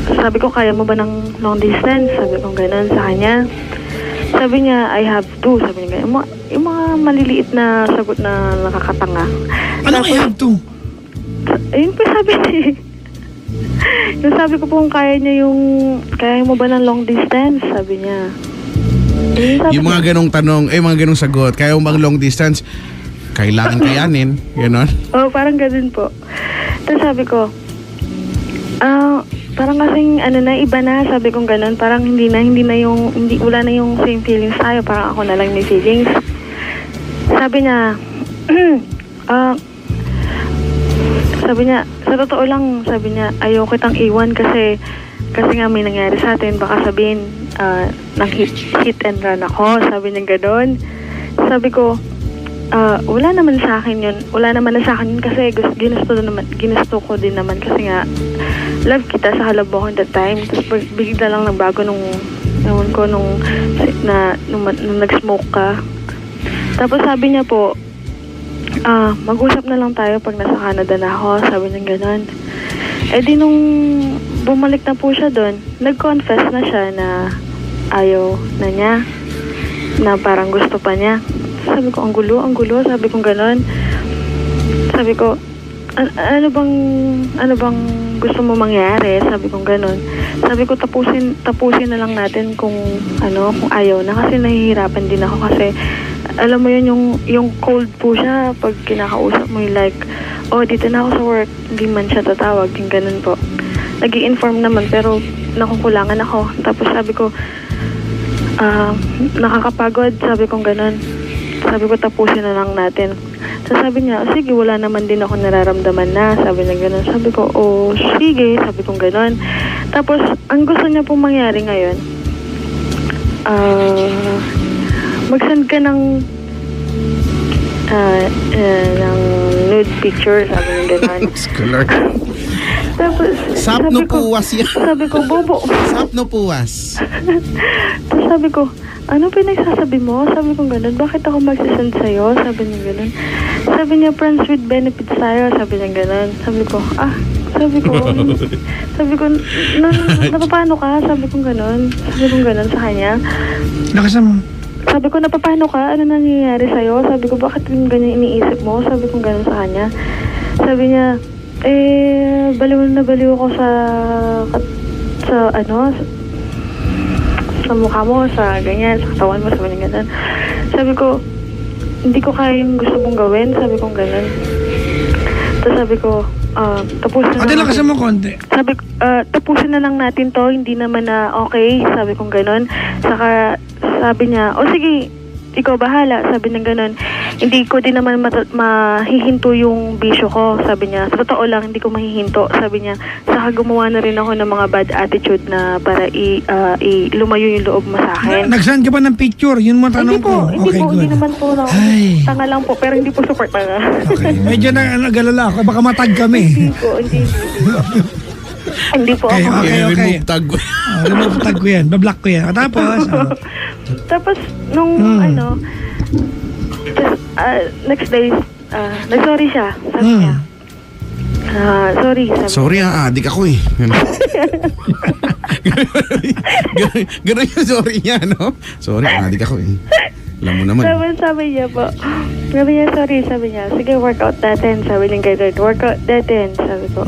sabi ko, kaya mo ba ng long distance? Sabi ko, ganon sa kanya. Sabi niya, I have to. Sabi niya, yung mga maliliit na sagot na nakakatanga. Ano I have to? Ayun po sabi niya. Yung sabi ko po kung kaya mo ba ng long distance? Sabi niya. Yung mga ganong tanong, mga ganong sagot, kaya mo bang long distance? Kailangan kayanin. Ganon. Parang ganun po. Tapos sabi ko, parang kasing iba na, sabi kong ganun, parang wala na yung same feelings tayo, parang ako na lang may feelings. Sabi niya, sa totoo lang, sabi niya, ayaw kitang iwan kasi nga may nangyari sa atin, baka sabihin, nang hit and run ako, sabi niya ganun. Sabi ko, wala naman sa akin yun kasi ginusto ko din naman kasi nga love kita sa halab ko that time. Tapos bigla lang nagbago nung nag-smoke ka. Tapos sabi niya po, mag-usap na lang tayo pag nasa Canada na ako, sabi niya gano'n. Di nung bumalik na po siya doon, nag-confess na siya na ayaw na niya, na parang gusto pa niya. Sabi ko, ang gulo, sabi ko gano'n. Sabi ko, ano bang gusto mo mangyari? Sabi ko gano'n. Sabi ko, tapusin na lang natin kung ayaw na, kasi nahihirapan din ako kasi alam mo yun, yung cold po siya pag kinakausap mo, yung like, dito na ako sa work, hindi man siya tatawag, yung ganun po. Nag-i-inform naman pero nakukulangan ako. Tapos sabi ko, nakakapagod, sabi ko ganun. Sabi ko, tapusin na lang natin. So sabi niya, sige, wala naman din ako nararamdaman na. Sabi niya gano'n. Sabi ko, sige. Sabi ko gano'n. Tapos, ang gusto niya pong mangyari ngayon, mag-send ka ng nude picture. Sabi niya gano'n. Tapos, Sapno puwas yan. Sabi ko, bobo. Sapno puwas. Tapos sabi ko, ano pinagsasabi mo? Sabi ko gano'n, bakit ako magsisend sa'yo? Sabi niya gano'n. Sabi niya, friends with benefits tayo. Sabi niya gano'n. Sabi ko, napapano ka? Sabi ko gano'n. Sa kanya. Nakasama. Sabi ko, napapano ka? Ano nangyayari sa'yo? Sabi ko, bakit yung ganyan iniisip mo? Sabi ko gano'n sa kanya. Sabi niya, baliw ako sa mukha mo, sa ganyan, sa katawan mo, sabi niya ganun. Sabi ko, hindi ko kaya yung gusto mong gawin, sabi ko ganun. Tapos sabi ko, tapusin na lang natin. Mo konti. Sabi ko, tapusin na lang natin to, hindi naman na okay, sabi ko ganun. Saka sabi niya, sige, ikaw bahala, sabi niya ganun. Hindi ko din naman mahihinto yung bisyo ko, sabi niya. Sa totoo lang, hindi ko mahihinto, sabi niya. Saka gumawa na rin ako ng mga bad attitude na para lumayo yung loob mo sa akin. Nag-send ka ba ng picture? Yun mo tanong ko. Hindi naman po. No. Ay. Tanga lang po, pero hindi po super tanga. Okay. Medyo nag-alala ako. Baka matag kami. Hindi po. Hindi po Okay, ako. okay. Remove tag. Remove tag ko yan. Bablock ko yan. Tapos, Tapos, nung next day, nag-sorry siya. Sabi niya, sorry. Sabi Sorry adik ako eh. Ganun yung sorry niya, no? Sorry, adik ako eh. Alam mo naman. Sabi niya po. Sabi niya, sorry. Sabi niya, sige, workout natin. Sabi niya ganun, workout natin. Sabi ko.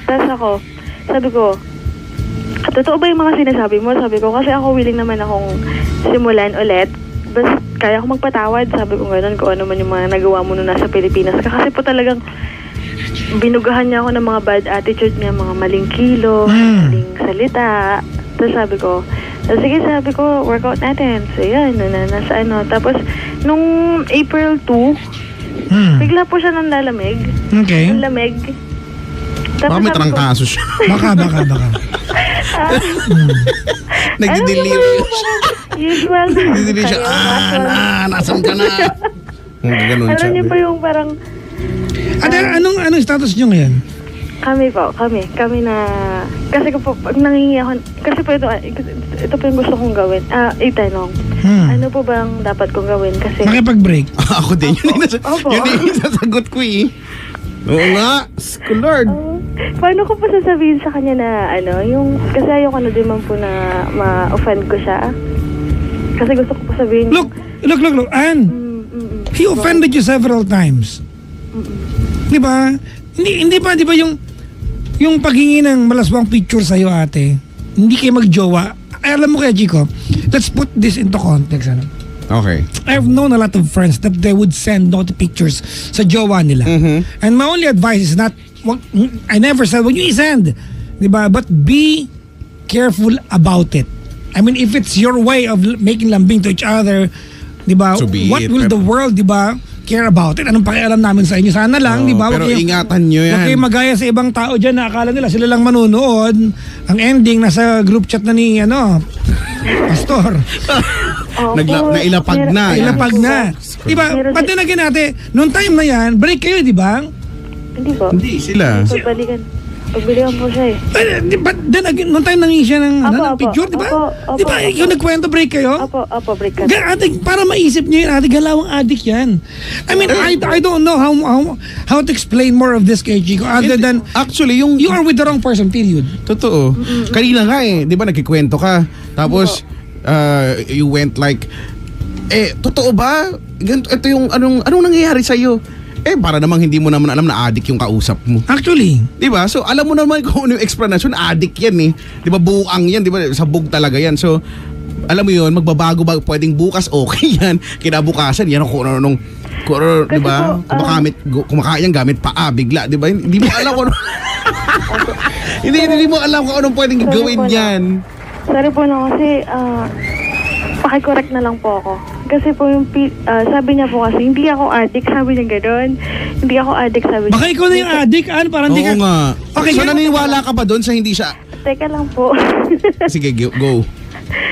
Tapos sabi ko, totoo ba yung mga sinasabi mo? Sabi ko, kasi ako willing naman akong simulan ulit. Basta kaya ako magpatawad. Sabi ko ganun, kung ano man yung mga nagawa mo nung nasa Pilipinas. Kasi po talagang binugahan niya ako ng mga bad attitude niya, mga maling kilo, maling salita. Tapos sabi ko, sige, sabi ko, workout natin. So yan, nasa ano. Tapos, nung April 2, bigla po siya nang lalamig. okay. Ang lamig. Baka may sabi ko, trangkaso siya. Baka. Nagdi-delirious siya. Usual. Nagdi-delirious siya. Nasan ka na? Ganun siya. Alam niyo po yung parang, Anong status nyo ngayon? kami na, kasi po, pag nangingi ako, kasi po ito po yung gusto kong gawin. Itanong, ano po bang dapat kong gawin? Kasi, Makipag-break. Ako din. Opo. Yun yung sasagot ko eh. Oo nga. Lord. paano ko po sasabihin sa kanya na, kasi ayoko na din man po na ma-offend ko siya. Kasi gusto ko po sabihin, Look, Ann. He offended you several times. Di ba? Hindi ba yung paghingi ng malaswang picture sa'yo, ate, hindi kayo magjowa. Ay, alam mo kaya, Chico, let's put this into context. Okay. I've known a lot of friends that they would send naughty pictures sa jowa nila. And my only advice is I never said, wag you send. Diba? But be careful about it. I mean, if it's your way of making lambing to each other, diba? So be What it, will pero- the world, diba, care about it? Anong pakialam namin sa inyo? Sana lang, diba? Pero Wag kayo- ingatan nyo Huwag yan. kayo magaya sa ibang tao dyan na akala nila sila lang manunood. Ang ending, nasa group chat na ni, Pastor. Nailapag na. Ilapag na. Diba? Meron But then again, ate, noong time na yan, break kayo, diba? hindi po. Hindi sila. Pagbalikan po siya eh. But then again, noong time nangi siya ng, ng Opo, picture, diba? opo, Diba? opo. Yung nagkwento, break kayo? Opo, break ka. Ate, para maisip niyo yun, ate, galawang adik yan. I mean, I don't know how to explain more of this kay Chico other than Actually, yung... you are with the wrong person, period. Totoo. Kanina nga eh, di ba nagkikwento ka? Tapos, you went like, totoo ba? Ito yung anong nangyayari sa'yo? Para namang hindi mo naman alam na addict yung kausap mo. Actually, Di ba? So, alam mo naman kung ano yung explanation, addict yan eh. Di ba? Buang yan, di ba? Sabog talaga yan. So, alam mo yun, magbabago ba? Pwedeng bukas, okay yan. Kinabukasan, yan kung ano, di ba? Kumakain gamit paa, bigla, di ba? Hindi mo alam kung ano. Hindi mo alam kung anong pwedeng gawin yan. Sorry po na kasi, pakicorrect na lang po ako. Kasi po yung, sabi niya po kasi, hindi ako addict, sabi niya gano'n. Hindi ako addict, sabi niya. baka ikaw na yung addict, parang hindi ka... Oo nga. Okay, So, ganun- naniniwala ka ba doon sa hindi siya? Teka lang po. Sige, go.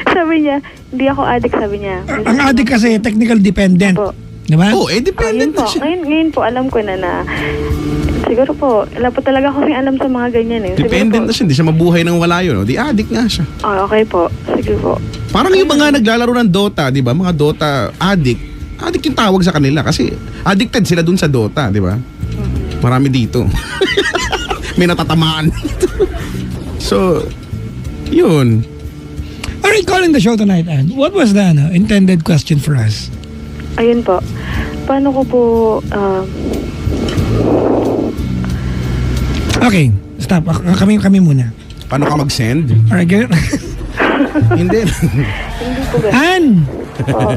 Sabi niya, hindi ako addict, sabi niya. Ang addict kasi, technical dependent. Po. Di ba? Oh, Yun dependent po. na siya. Ngayon po, alam ko na siguro po, wala po talaga kasing alam sa mga ganyan eh. Dependent na siya. Hindi siya mabuhay ng wala yun. Di addict nga siya. Okay po. Sige po. Parang yung mga naglalaro ng Dota, di ba? Mga Dota addict. Addict yung tawag sa kanila kasi addicted sila dun sa Dota, di ba? Marami dito. May natatamaan dito. So, yun. Are you calling the show tonight, Ann? What was the intended question for us? Ayun po. Paano ko po, Okay, stop. Kami muna. Paano ka mag-send? Alright, get it? Hindi. hindi po ganun. Ann! Po.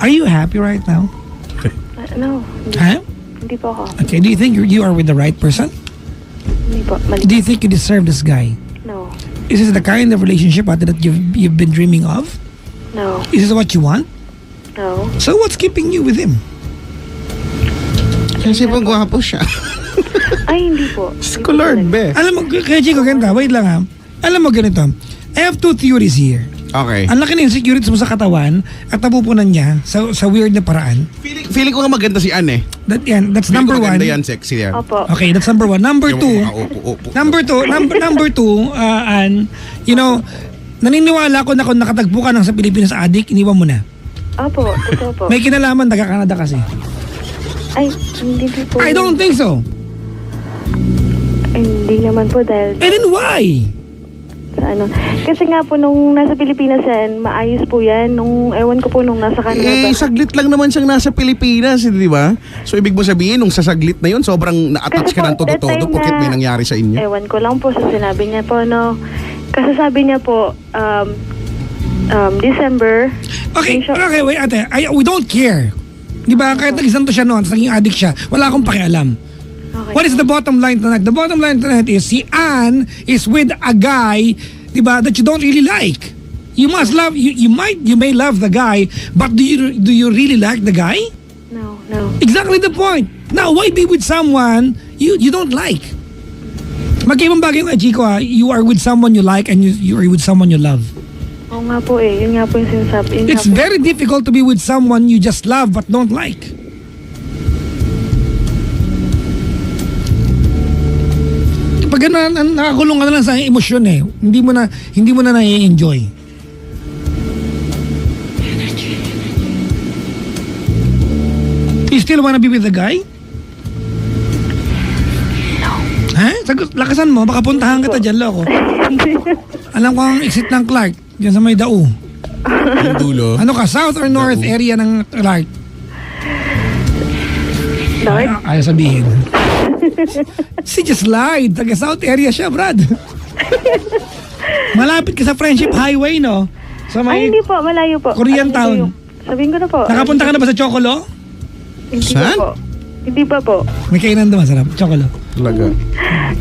Are you happy right now? No. Huh? Hindi po ako. Okay, do you think you are with the right person? Hindi po. Mali. Do you think you deserve this guy? No. Is this the kind of relationship ate, that you've been dreaming of? No. Is this what you want? No. So what's keeping you with him? Kasi pang gwapo siya. Ay, hindi po. Diyos ko Lord, be. Alam mo, kaya Chico, ganito, wait lang ha. Alam mo ganito, I have two theories here. Okay. Ang laki ng insecurities mo sa katawan at napupunan niya sa weird na paraan. Feeling ko nga maganda si Ann eh. That's Feeling number ko one. maganda yan, sexy yan. Opo. Okay, that's number one. Number Yung two, mga upo-upo. number two, Ann, you know, naniniwala ko na kung nakatagpo ka ng sa Pilipinas adik, iniwan mo na. Opo, totoo po. May kinalaman, taga-Canada kasi. Ay, hindi po. I don't think so. Ay, hindi naman po dahil And then why? sa ano. Kasi nga po nung nasa Pilipinas yan, maayos po yan. Nung, ewan ko po nung nasa Canada. Saglit lang naman siyang nasa Pilipinas, di ba? So, ibig mo sabihin, nung sa saglit na yun, sobrang na-attach Kasi ka ng po, that todo-todo time porket na- may nangyari sa inyo. Ewan ko lang po sa sinabi niya po, no. Kasi sabi niya po, December. Okay, yung siya- okay, wait, ate. We don't care. Di ba? Kahit nag-isanto siya noon, naging addict siya, wala akong pakialam. Okay. What is the bottom line tonight? The bottom line tonight is si Ann is with a guy, di ba, that you don't really like. You must love, you may love the guy, but do you really like the guy? No. Exactly the point. Now, why be with someone you don't like? Magkaibang bagay nga, Chico, ha? You are with someone you like and you are with someone you love. Oo nga po eh. Yun nga po yung sinasabi. Yun It's nga po. very difficult to be with someone you just love but don't like. Pag nakakulong ka na lang sa emosyon eh, hindi mo na nai-enjoy. You still wanna be with the guy? No. Ha? Lakasan mo, baka puntahan kita dyan, loko. Alam ko ang exit ng Clark, dyan sa may Dao. Yung dulo. Ano ka, south or north area ng Clark? Lord? Ayaw sabihin. Si just lied. Taga South area siya, Brad. Malapit ka sa Friendship Highway, no? Sa Ay, may... hindi po. Malayo po. Korean Ano po town. yung- Sabihin ko na po. Nakapunta ka na ba sa Chocolo? Hindi Saan? pa po. Hindi pa po. May kainan doon, masarap. Chocolo. Talaga.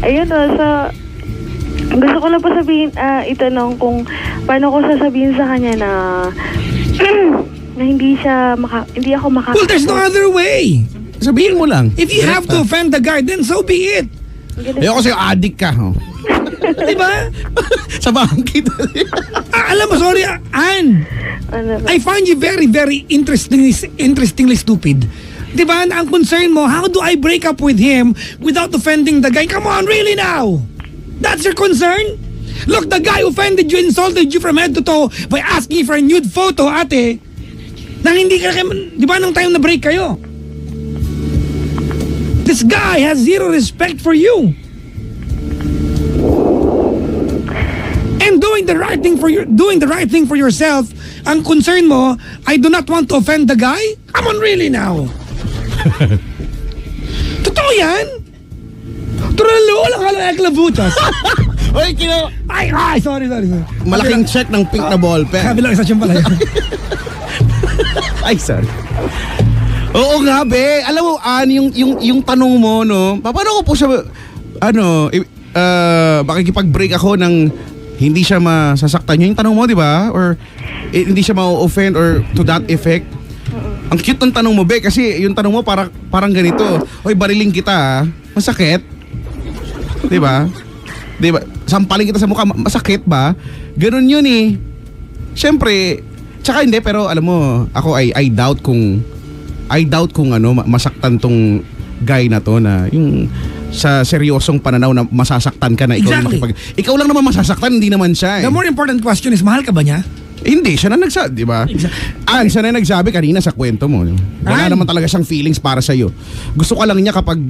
Ayun o, gusto ko lang po sabihin, itanong kung paano ko sasabihin sa kanya na na hindi ako Well, there's no other way. Sabihin mo lang. If you have to offend the guy, then so be it. Ayoko sa'yo, addict ka. Oh. Diba? Sabahan kita. Alam mo, sorry, Ann. Ano ba? I find you very, very interestingly stupid. Diba? Ang concern mo, how do I break up with him without offending the guy? Come on, really now? That's your concern? Look, the guy offended you, insulted you from head to toe by asking for a nude photo, ate. Nang hindi ka, di ba nung time na break kayo? This guy has zero respect for you. And doing the right thing for yourself, ang concern mo, I do not want to offend the guy? Come on, really now? Totoo yan? Turalo, walang halang eklabutas. Oy, Ay, sorry. malaking check ng pink na ball pen. Kabilang istasyon pala yun. Ay, sorry. Oo nga, be. Alam mo, yung tanong mo, no? Paano ko po siya, makikipag-break ako ng hindi siya masasaktan. Yung tanong mo, di ba? Or hindi siya ma-offend or to that effect. Ang cute ng tanong mo, be, kasi yung tanong mo parang ganito. Oy, bariling kita, ha? Masakit? Di ba? Di ba? Sampalin kita sa mukha, masakit ba? Ganun yun eh. Siyempre, tsaka hindi, pero alam mo, ako I doubt kung masaktan tong guy na to na yung sa seryosong pananaw na masasaktan ka na ikaw Exactly. ikaw lang naman masasaktan, hindi naman siya eh. The more important question is, mahal ka ba niya? Hindi, siya na nagsabi, di ba? Siya na nagsabi kanina sa kwento mo. Wala Ann. naman talaga siyang feelings para sa'yo. Gusto ka lang niya kapag,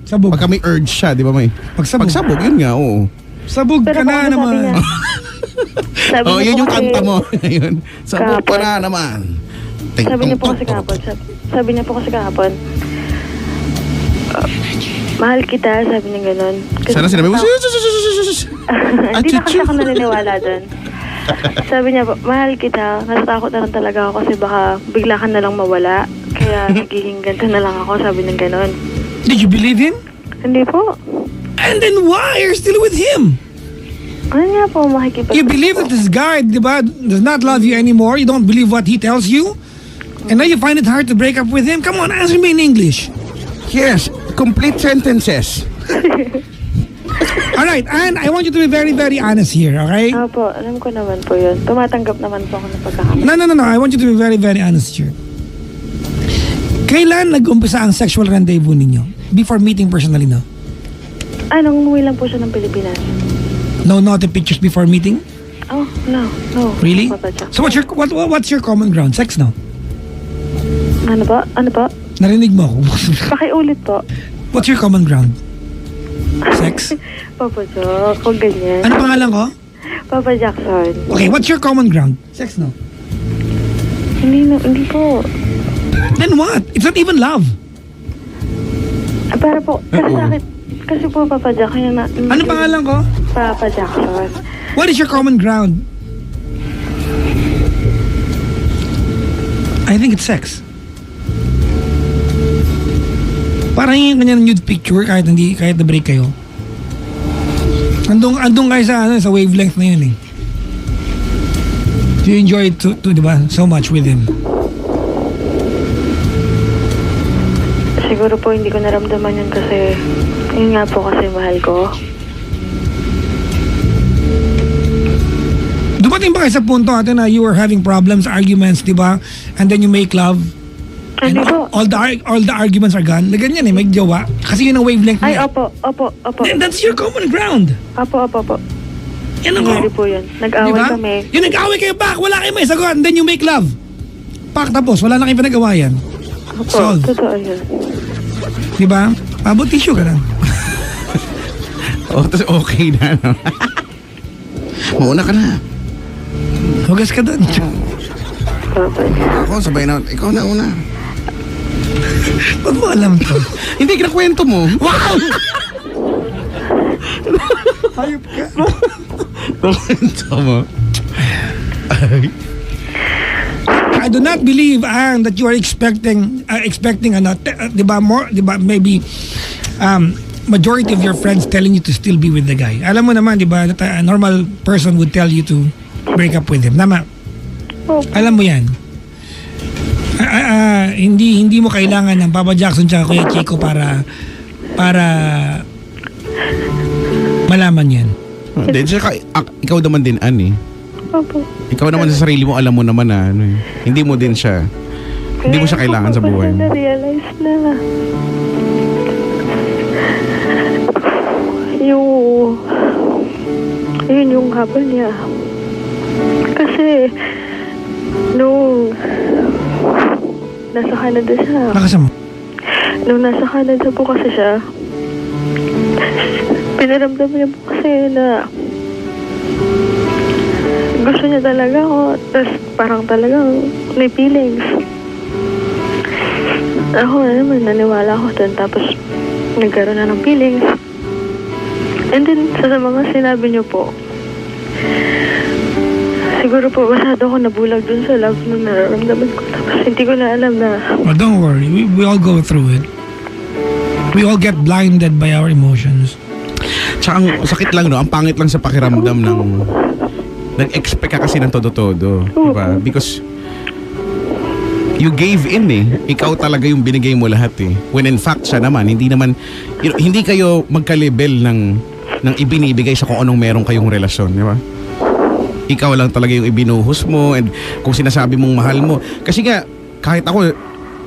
Sabog. pagka may urge siya, di ba may? Pagsabog. Yun nga, oo. Sabog Pero ka na baka sabi naman. niya, sabi Oh, niya yun po yung kasi- kanta mo. Ayun. Sabog ka Kahapon. na naman. Sabi niya po kasi kahapon. Sabi niya po kasi kahapon. Mahal kita, sabi niya ganun. Kasi Sana sinabi mo, Hindi na kasi ako naniniwala dun. Sabi niya po, mahal kita, natatakot na lang talaga ako kasi baka bigla ka na lang mawala. Kaya nagiging ganito na lang ako, sabi niya ganun. Did you believe him? Hindi po. And then why are you still with him? Ano nga po, makikipag... You believe that this guy, di ba, does not love you anymore. You don't believe what he tells you. And now you find it hard to break up with him. Come on, answer me in English. Yes, complete sentences. All right, and I want you to be very, very honest here, okay? Opo, alam ko naman po yun. Tumatanggap naman po ako ng pagkakamali. No. I want you to be very, very honest here. Kailan nag-umpisa ang sexual rendezvous ninyo? Before meeting personally, no? Nung umuwi lang po siya ng Pilipinas. No naughty pictures before meeting? Oh, no. Really? Papa Jack. So what's your common ground? Sex, no? Ano po? Narinig mo ako. Pakiulit po. What's your common ground? Sex? Papa Jack, huwag ganyan. Ano pangalan ko? Papa Jackson. Okay, what's your common ground? Sex, no? Hindi po. Then what? It's not even love. Para po, kasi po Papa Jack, kaya na... Ano pangalan ko? Papa Jackson. What is your common ground? I think it's sex. Parang yung kanya nude picture kahit na break kayo. Andong kayo sa wavelength na yun eh. You enjoy it to diba, so much with him. Siguro po hindi ko naramdaman yun kasi yun nga po kasi mahal ko. Dumating ba kayo sa punto natin na you were having problems, arguments, diba? And then you make love? And Hindi po. all the arguments are gone? Na ganyan eh, may jowa. Kasi yun ang wavelength Ay, niya. opo. Then that's your common ground. Opo. Yan ang Nangyari po yun. Nag-away diba? kami. Yung nag-away kayo, pak, wala kayo may sagot. And then you make love. Pak, tapos, wala na kayo pinag-awayan. Opo, Solve. totoo yun. Diba? Pabot tissue ka lang. Tas okay na, no? Mauna ka na. Hugas ka doon. Papa Jack. Ako, sabay na. Ikaw na una. Ba't mo alam to? Hindi, kinakwento mo. Wow! Hayop ka. Kwento mo. I do not believe that you are expecting diba, maybe majority of your friends telling you to still be with the guy. Alam mo naman, diba, that a normal person would tell you to break up with him. Tama? Opo. Alam mo yan. Hindi mo kailangan ng Papa Jackson tsaka Kuya Chico para malaman yan. Then, ikaw naman din, Annie. Opo. Ikaw naman sa sarili mo, alam mo naman na hindi mo din siya. Hindi mo siya kailangan sa buhay mo. Na-realize na yung habol niya. Kasi nung nasa Canada siya. Nakasama. Nung nasa Canada po kasi siya, pinaramdam niya po kasi na gusto niya talaga ako. Tapos parang talagang may feelings. Ako naman, naniwala ako dun. Tapos nagkaroon na ng feelings. And then, sa mga sinabi niyo po, siguro po, masyado ako nabulag dun sa love na nararamdaman ko. Tapos hindi ko na alam na... Well, don't worry. We all go through it. We all get blinded by our emotions. Tsaka ang sakit lang, no? Ang pangit lang sa pakiramdam ng... Nag-expect ka kasi ng todo-todo. Diba? Because... You gave in eh. Ikaw talaga yung binigay mo lahat eh. When in fact, siya naman, hindi naman... hindi kayo magka-level ng ibinibigay sa kung anong meron kayong relasyon. Diba? Ikaw lang talaga yung ibinuhos mo and kung sinasabi mong mahal mo. Kasi nga, kahit ako,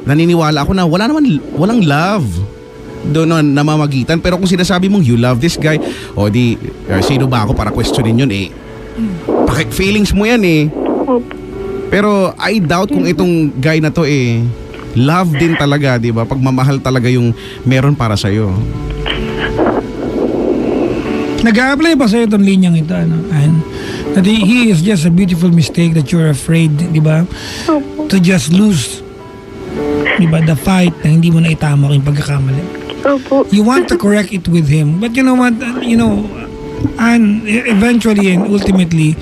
naniniwala ako na walang love doon na namamagitan. Pero kung sinasabi mong you love this guy, o di, sino ba ako para questionin yun eh. Feelings mo yan eh. Pero I doubt kung itong guy na to eh, love din talaga, di ba? Pagmamahal talaga yung meron para sa'yo. Nag-a-apply ba sa'yo itong linyang ito, ano? And that he is just a beautiful mistake that you're afraid, di ba? To just lose, di ba? The fight na hindi mo na itama yung pagkakamali. Opo. You want to correct it with him, but you know what? And eventually and ultimately,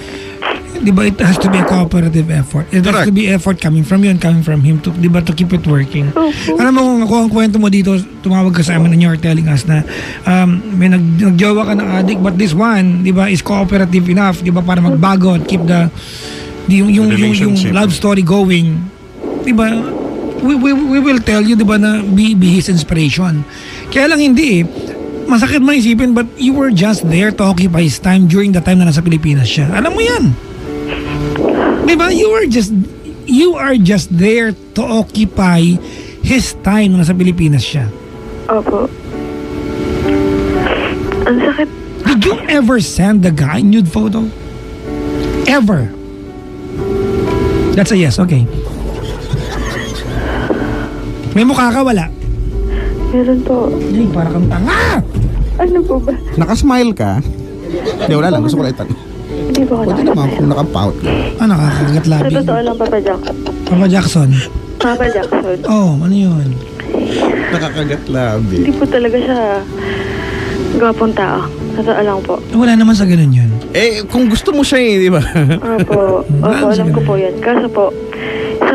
di ba, it has to be a cooperative effort. It has Correct. to be effort coming from you and coming from him to, di ba, to keep it working. Opo. Alam mo kung ang kwento mo dito, tumawag ka sa amin and you're telling us na may nagjowa ka ng addict but this one, di ba, is cooperative enough, di ba, para magbago at keep yung Relationship. love story going. Di ba? We will tell you, di ba, na be his inspiration. Kaya lang hindi eh. Masakit man isipin but you were just there to occupy his time during the time na nasa Pilipinas siya. Alam mo yan. Diba? You are just there to occupy his time na nasa Pilipinas siya. Opo. Ang sakit. Did you ever send the guy nude photo? Ever? That's a yes, okay. May mukha ka, wala? Meron po. Ay, para kang tanga! Ano po ba? Nakasmile ka? Hindi, wala lang. Gusto ko lang itanong. Hindi po ako Pwede naman nakasaya. kung nakapout ka. Ah, nakakagat Sa labi. totoo lang, Papa Jackson. Papa Jackson. Papa Jackson. Oh, ano yun? Nakakagat labi. Hindi po talaga siya gwapong tao. Sa totoo lang po. Wala naman sa ganun yun. Eh, kung gusto mo siya di ba? Opo. Opo, alam ko po yan. Kaso po,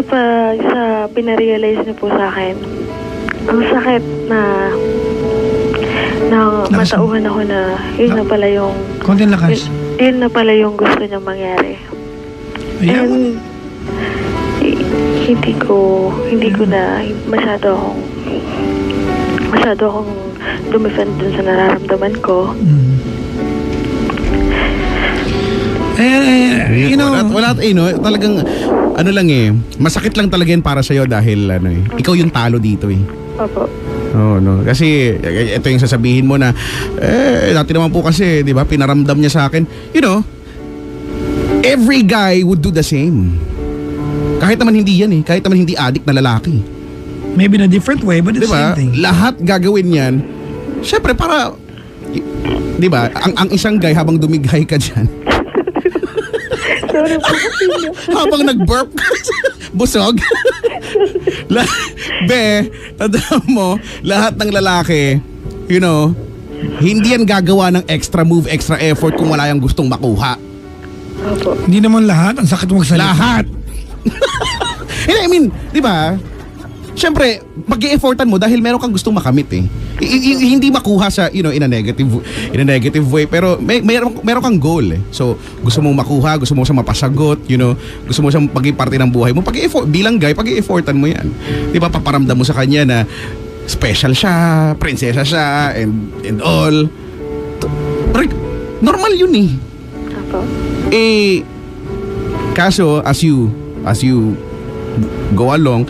sa pinarealize niyo po sa akin, ang sakit na Lakas mo. matauhan ako na yun na pala yung Konting lakas. yun na pala yung gusto niyang mangyari. Ayan. And hindi ko na masyado akong dumifend dun sa nararamdaman ko. You know, wala, talagang, ano lang masakit lang talaga yan para sa'yo dahil, ikaw yung talo dito Opo. Oo, no. Kasi, ito yung sasabihin mo na, dati naman po kasi, di ba, pinaramdam niya sa akin. Every guy would do the same. Kahit naman hindi yan kahit naman hindi addict na lalaki. maybe in a different way, but it's Di the ba? same thing. Lahat gagawin yan. Siyempre, para, di ba, ang isang guy habang dumighay ka dyan, Sorry po. habang nag-burp ka, busog. Tandaan mo, lahat ng lalaki, hindi yan gagawa ng extra move, extra effort kung wala yung gustong makuha. Opo. Hindi naman lahat, ang sakit mong salita. Lahat! I mean, di ba? Siyempre, mag-e-effortan mo dahil meron kang gustong makamit hindi makuha sa, in a negative way, pero meron kang goal So, gusto mong makuha, gusto mo siyang mapasagot, gusto mo siyang maging parte ng buhay mo. Bilang guy, pag-e-effortan mo yan. Di ba, paparamdam mo sa kanya na special siya, prinsesa siya, and all. Pero, normal yun Opo. Kaso, as you go along,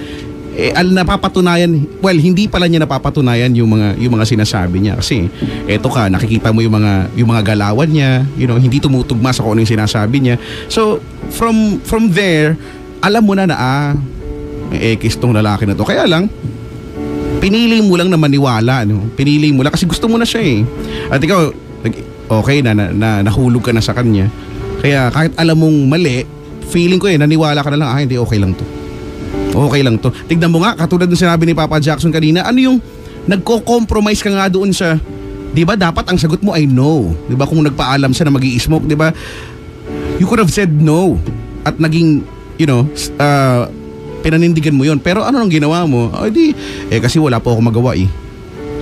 napapatunayan, hindi pala niya napapatunayan yung mga sinasabi niya kasi eto ka, nakikita mo yung mga galawan niya, hindi tumutugma sa kung ano yung sinasabi niya. So from there, alam mo na may ekis tong lalaki na to. Kaya lang pinili mo lang na maniwala, pinili mo lang kasi gusto mo na siya At ikaw okay na nahulog ka na sa kanya. Kaya kahit alam mong mali, feeling ko naniwala ka na lang, hindi, okay lang to. Okay lang to. Tignan mo nga, katulad ng sinabi ni Papa Jackson kanina, ano yung nagko-compromise ka nga doon sa, di ba dapat ang sagot mo ay no. Di ba kung nagpaalam siya na mag-i-smoke, di ba? You could have said no. At naging, pinanindigan mo yon. Pero ano nang ginawa mo? Kasi wala po ako magawa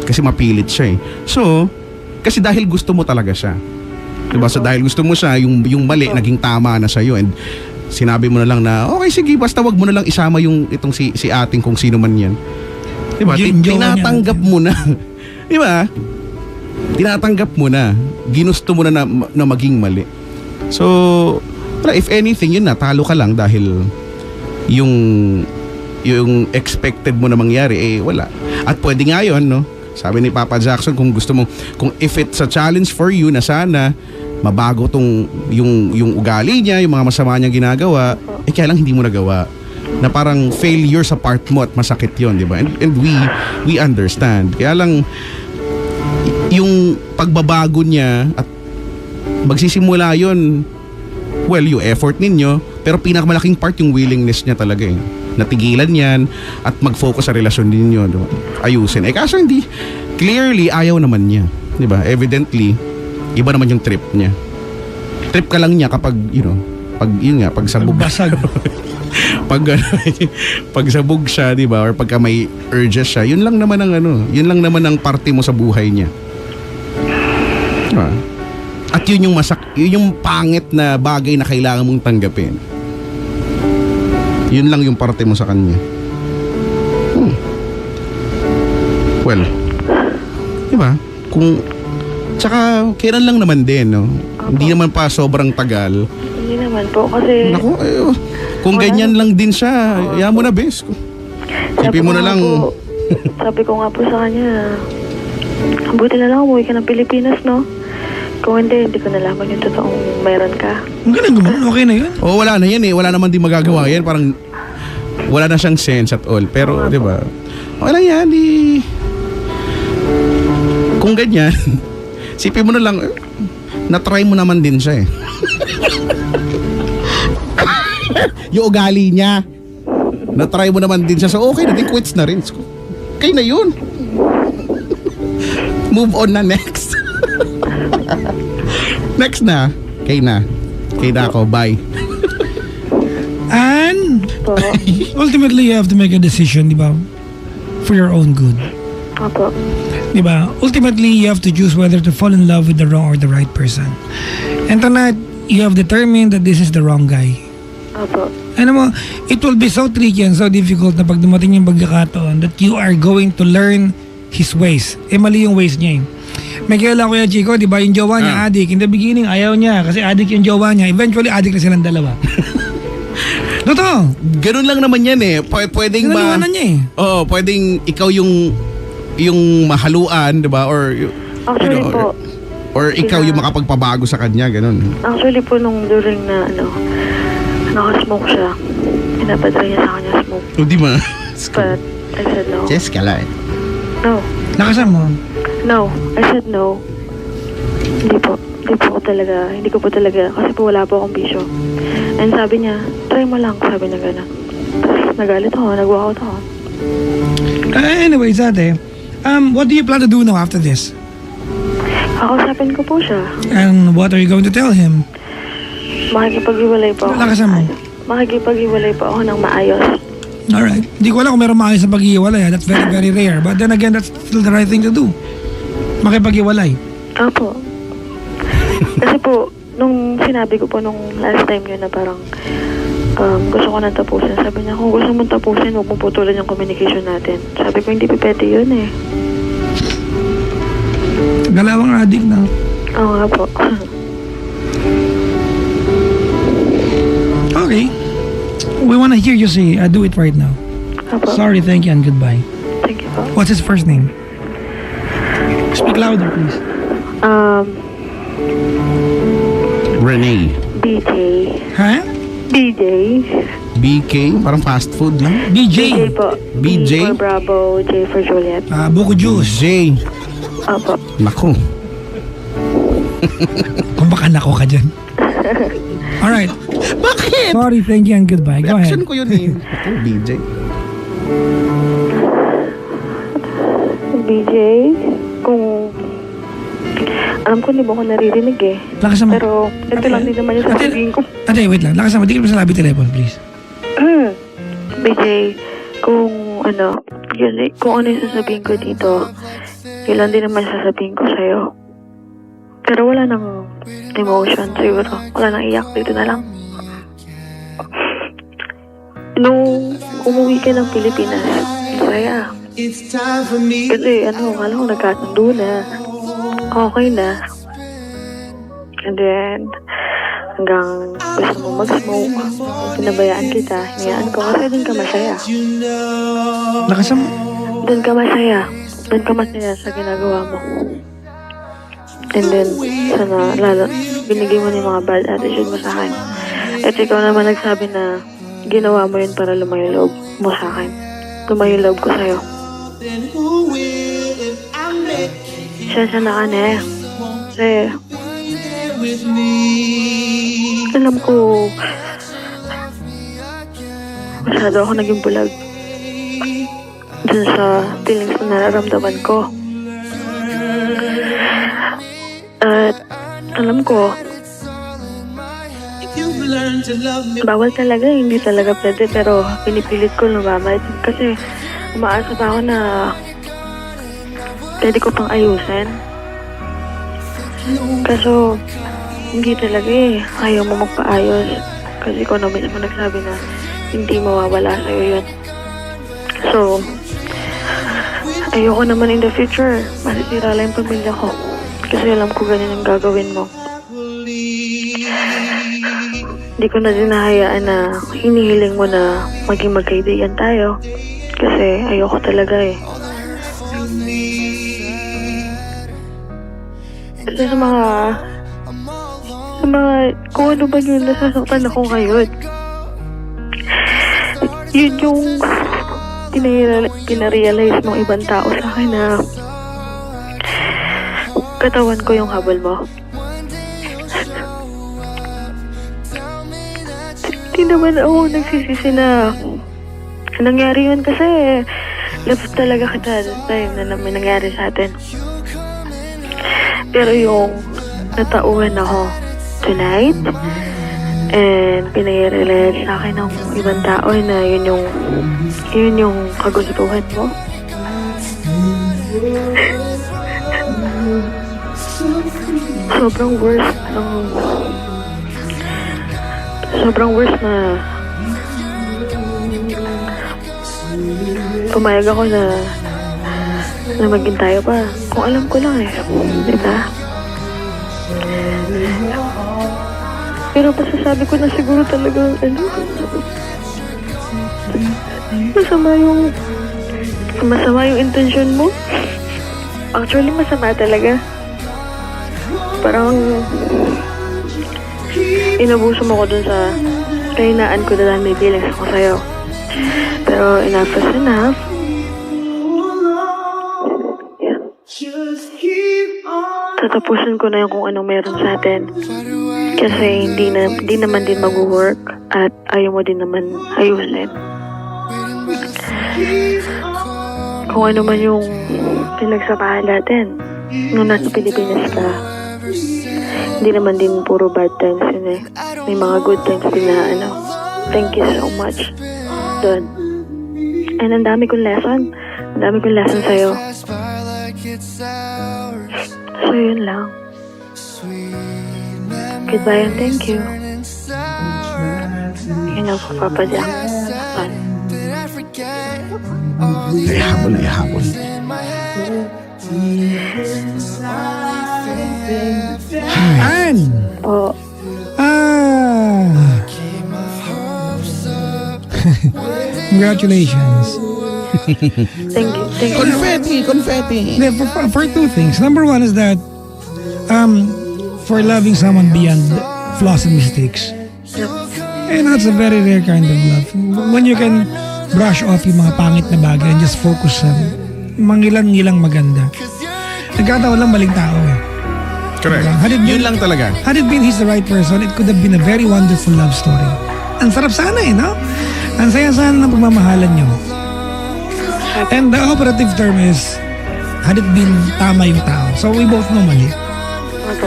Kasi mapilit siya So, kasi dahil gusto mo talaga siya. Diba? So dahil gusto mo siya, yung mali naging tama na sa'yo and sinabi mo na lang na okay sige basta wag mo na lang isama itong si ating kung sino man yan. Diba? Tinatanggap mo na. Diba? Tinatanggap mo na. Ginusto mo na maging mali. So, if anything yun talo ka lang dahil yung expected mo na mangyari wala. At pwede nga yun sabi ni Papa Jackson kung gusto mo, kung if it's a challenge for you na sana mabago yung ugali niya, yung mga masama niyang ginagawa, kaya lang hindi mo nagawa. Na parang failure sa part mo at masakit yun, di ba? And we understand. Kaya lang, yung pagbabago niya at magsisimula yun, yung effort ninyo, pero pinakamalaking part yung willingness niya talaga Natigilan yan at mag-focus sa relasyon ninyo, di ba? Ayusin. Kaso hindi, clearly ayaw naman niya, di ba? Evidently, iba naman yung trip niya. Trip ka lang niya kapag, Pag yun nga, pag sabog Basag. pag pag sabog siya, 'di ba? Or pagka may urges siya, yun lang naman ang parte mo sa buhay niya. Diba? At yun yung pangit na bagay na kailangan mong tanggapin. Yun lang yung parte mo sa kanya. Well, 'di ba? Tsaka kailan lang naman din, no? Hindi naman pa sobrang tagal. Hindi naman po kasi... Naku, kung ganyan lang din siya, hayaan mo na, bes. Sipin mo na lang. Sabi ko nga po sa kanya, buti na lang umuwi ka ng Pilipinas, no? Kung hindi ko nalaman yung totoong mayroon ka. Ang galing gumawa. Okay na yun. Wala na yan eh. Wala naman din magagawa yan. Parang wala na siyang sense at all. Pero, di ba? Wala yan. Kung ganyan, sipin mo na lang, na-try mo naman din siya eh. Yung ugali niya, na-try mo naman din siya. So okay na din, quits na rin. Okay na yun. Move on na next. Next na. Okay na ako. Bye. And Po. ultimately, you have to make a decision, di ba? For your own good. Opo. Di ba? Ultimately, you have to choose whether to fall in love with the wrong or the right person. And tonight, you have determined that this is the wrong guy. Opo. Ano mo, it will be so tricky and so difficult na pag dumating yung pagkakataon that you are going to learn his ways. Mali yung ways niya eh. May kilala ko yung Chico, di ba? Yung jowa niya, adik. In the beginning, ayaw niya kasi adik yung jowa niya. Eventually, adik na silang dalawa. Totoo. Ganun lang naman yan eh. Pwedeng Sinaliwanan niya eh. Oo, pwedeng ikaw yung mahaluan, di ba? Or, Actually po. Or ikaw yung makapagpabago sa kanya, ganun. Actually po, nung during na, naka-smoke siya, pinapadala niya sa kanya smoke. O, di ba? But I said no. Jessica lang. No. Lakasan mo. No. I said no. Hindi ko po talaga, kasi po wala po akong bisyo. And sabi niya, try mo lang, sabi niya gano'n. Tapos nagalit ako, nag-walkout ako. Anyways, ate, what do you plan to do now after this? Kakausapin ko po siya. And what are you going to tell him? Makikipag-iwalay po ako. Lakasan mo. Makikipag-iwalay po ako ng maayos. Alright. Hindi ko alam kung meron maayos sa pag-iiwalay. That's very, very rare. But then again, that's still the right thing to do. Makipag-iwalay. Opo. Kasi po, nung sinabi ko po nung last time yun na parang gusto ko nang tapusin. Sabi niya, kung gusto mong tapusin, huwag mong putulan yung communication natin. Sabi ko, hindi pwede yun eh. Galawang adik na. Oo nga po. Okay. We wanna hear you say, do it right now. Opo. Sorry, thank you, and goodbye. Thank you po. What's his first name? Speak louder, please. Renee. BJ. Ha? BJ. BK, parang fast food lang. DJ. po. BJ? B for Bravo, J for Juliet. Buko juice. J. Opo. Naku. Kung baka nako ka dyan. Alright. Bakit? Sorry, thank you, and goodbye. Go ahead. Reaction ko yun eh. Ako, BJ. BJ, kung... Alam ko, hindi mo ko naririnig eh. Lakasan mo. Pero, ito lang din naman yung sasabihin ko. Ate, wait lang. Lakasan mo. Di ka pa sa labi telephone, please. BJ, kung kung ano yung sasabihin ko dito, yun lang din naman sasabihin ko sa'yo. Pero wala nang emotion siguro. Wala nang iyak, dito na lang. Nung umuwi ka ng Pilipinas, saya. Kasi akala ko nagkasundo na. Okay na. And then, hanggang gusto mo mag-smoke, pinabayaan kita, hinayaan ko kasi doon ka masaya. Lakasan mo. Doon ka masaya. Doon ka masaya sa ginagawa mo. And then, sana, lalo, binigay mo ng mga bad attitude mo sa akin. At ikaw naman nagsabi na ginawa mo yun para lumayo loob mo sa akin. Lumayo loob ko sa'yo. Siya na ka na eh. Kasi, alam ko, masyado ako naging bulag dun sa feelings na nararamdaman ko. At alam ko, Bawal talaga, hindi talaga pwede, pero pinipilit ko lumamad. Kasi umaasa pa ako na pwede ko pang ayusin. Kaso, hindi talaga eh. Ayaw mo magpaayos. Kasi ikaw na mismo nagsabi na hindi mawawala sa'yo yun. So, ayoko naman in the future. Masisira lang yung pamilya ko. Kasi alam ko ganyan ang gagawin mo. Hindi ko na din nahayaan na hinihiling mo na maging magkaibigan tayo. Kasi ayoko talaga eh. Kasi sa mga kung ano ba yun, nasasaktan ako ngayon. Yun yung pinarealize ng ibang tao sa akin na katawan ko yung habol mo. Hindi naman ako nagsisisi na nangyari yun kasi love talaga kita that time na may nangyari sa atin. Pero yung natauhan ako tonight and pinarealize sa akin ng ibang tao na yun yung kagustuhan mo. Sobrang worst na pumayag ako na maging tayo pa. Kung alam ko lang eh. Diba? Pero masasabi ko na siguro talaga masama yung intention mo. Actually, masama talaga. Parang inabuso mo ko dun sa kahinaan ko na may feelings ako sa'yo. Pero enough is enough. Yeah. Tatapusin ko na yung kung anong meron sa atin. Kasi hindi naman din mag-work at ayaw mo din naman ayusin. Kung ano man yung pinagsamahan natin nung nasa Pilipinas ka, hindi naman din puro bad times yun eh. May mga good times din na thank you so much doon. And ang dami kong lesson sa'yo. So yun lang. Goodbye and thank you. Yun lang po, Papa Jack. Ihabol. Ann! Oh, Congratulations. thank you. Confetti. For two things. Number one is that for loving someone beyond flaws and mistakes. Yep. And that's a very rare kind of love. When you can brush off yung mga pangit na bagay and just focus sa mangilan-ngilang maganda. Nagkataon lang maling tao eh. Correct. Yun lang talaga. Had it been he's the right person, it could have been a very wonderful love story. Ang sarap sana eh, no? Ang saya sana ng pagmamahalan nyo. And the operative term is, had it been tama yung tao. So we both know mali.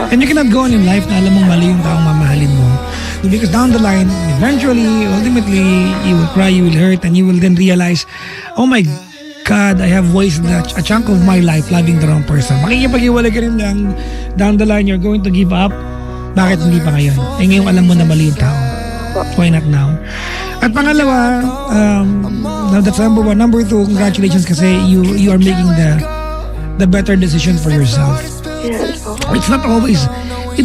And you cannot go on in life na alam mong mali yung taong mamahalin mo. Because down the line, eventually, ultimately, you will cry, you will hurt, and you will then realize, oh my God, I have wasted a chunk of my life loving the wrong person. Makikipag-iwalay ka rin lang, down the line, you're going to give up. Bakit hindi pa ngayon? Eh ngayon alam mo na mali yung tao. Why not now? At pangalawa, that's number one. Number two, congratulations kasi you are making the better decision for yourself. Yes, po. It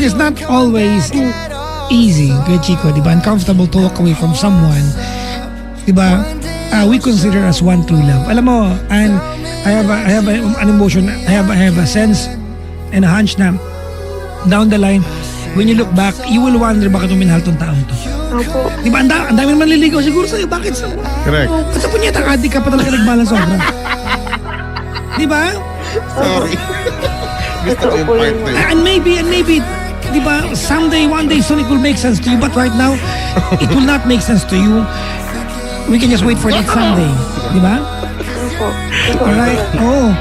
is not always easy, Kuya Chico, di ba? Uncomfortable to walk away from someone, di ba? We consider as one true love. Alam mo, and I have an emotion, I have a sense and a hunch na down the line, when you look back, you will wonder bakit mo minahal tong taong to. Opo. Di ba? Ang dami naman liligaw siguro sa'yo. Bakit sa... Correct. Ba't sa punyeta ka, di ka pa talaga nagmalang sobra? Di ba? Sorry. Gusto ko yung part na yun. And maybe, di ba, one day soon it will make sense to you. But right now, it will not make sense to you. We can just wait for that someday. Di ba? Opo. Alright? Oo.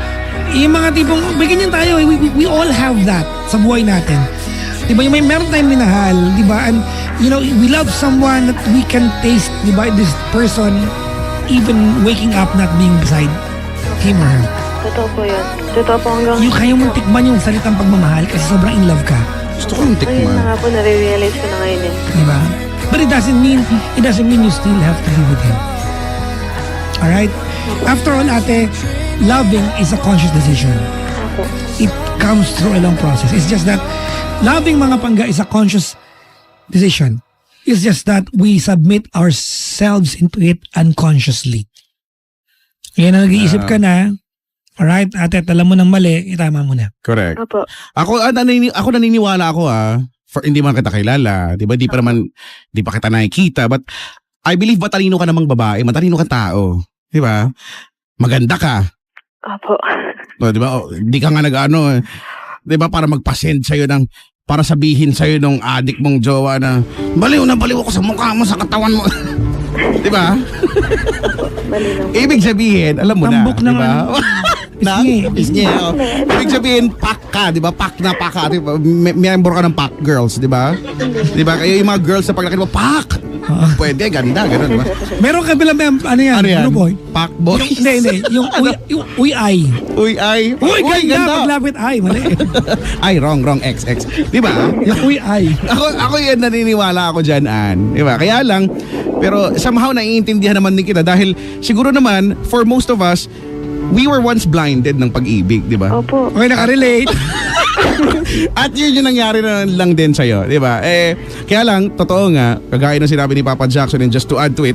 Yung mga tipong, may ganyan tayo. We all have that sa buhay natin. Di ba? Yung meron tayong minahal, di ba? And you know, we love someone that we can taste, di ba, this person even waking up not being beside him or her. Totoo po yun. Totoo po hanggang... Yung kaya mong tikman yung salitang pagmamahal kasi sobrang in love ka. Gusto ko yung Ayun na tikman. nga po, nare-realize ko na ngayon eh. Di ba? But it doesn't mean you still have to be with him. Alright? After all, ate, loving is a conscious decision. Ako. It comes through a long process. It's just that loving mga pangga is a conscious decision. It's just that we submit ourselves into it unconsciously. Yan ang nag-iisip ka na, alright, ate, alam mo ng mali, itama mo na. Correct. Opo. Ako naniniwala ako hindi man kita kilala, 'di ba? Di pa kita nakikita, but I believe matalino ka namang babae, matalino ka tao, 'di ba? Maganda ka. Opo. O, 'di ba? Di ka nga nag-ano, 'di ba, para magpa-send sa'yo para sabihin sa'yo nung adik mong jowa na baliw ako sa mukha mo, sa katawan mo. 'Di ba? Bali lang. Ibig sabihin, alam mo Tambok na, 'di ba? Pisngi. Oh. Ibig sabihin, pack ka, di ba? Pack na pack ka. Diba? Member ka ng pack girls, di ba? Di ba? Kayo yung mga girls na paglaki mo, pack! Pwede, ganda, gano'n, di ba? Meron ka bilang, ano yan? Ano boy? Pack boy? Hindi. Yung uy-ay. Uy-ay. Uy, ganda! Paglapit ay, mali. Ay, wrong, X. Di ba? Yung uy-ay. Ako yan, naniniwala ako dyan, Ann. Di ba? Kaya lang, pero somehow naiintindihan naman din kita dahil siguro naman, for most of us, we were once blinded ng pag-ibig, di ba? Opo. Okay, nakarelate. At yun yung nangyari na lang din sa'yo, di ba? Kaya lang, totoo nga, kagaya ng sinabi ni Papa Jackson, and just to add to it,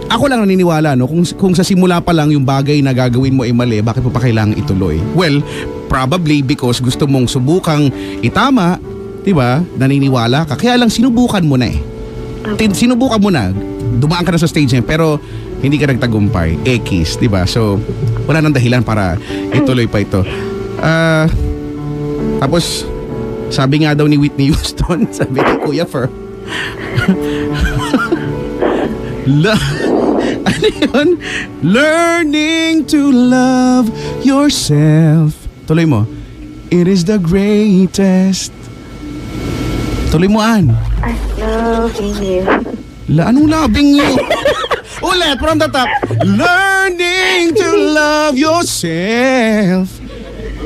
ako lang naniniwala, no? Kung sa simula pa lang yung bagay na gagawin mo ay mali, bakit mo pa kailangang ituloy? Well, probably because gusto mong subukang itama, di ba? Naniniwala ka. Kaya lang, sinubukan mo na eh. Sinubukan mo na. Dumaan ka na sa stage niya, pero hindi ka nagtagumpay. Ekis, di ba? So, wala nang dahilan para ituloy pa ito. Tapos, sabi nga daw ni Whitney Houston, sabi ni Kuya Fer, ano yun? Learning to love yourself. Tuloy mo. It is the greatest. Tuloy mo, Ann. I'm loving you. Anong loving you? Ulit, from the top. Learning to love yourself.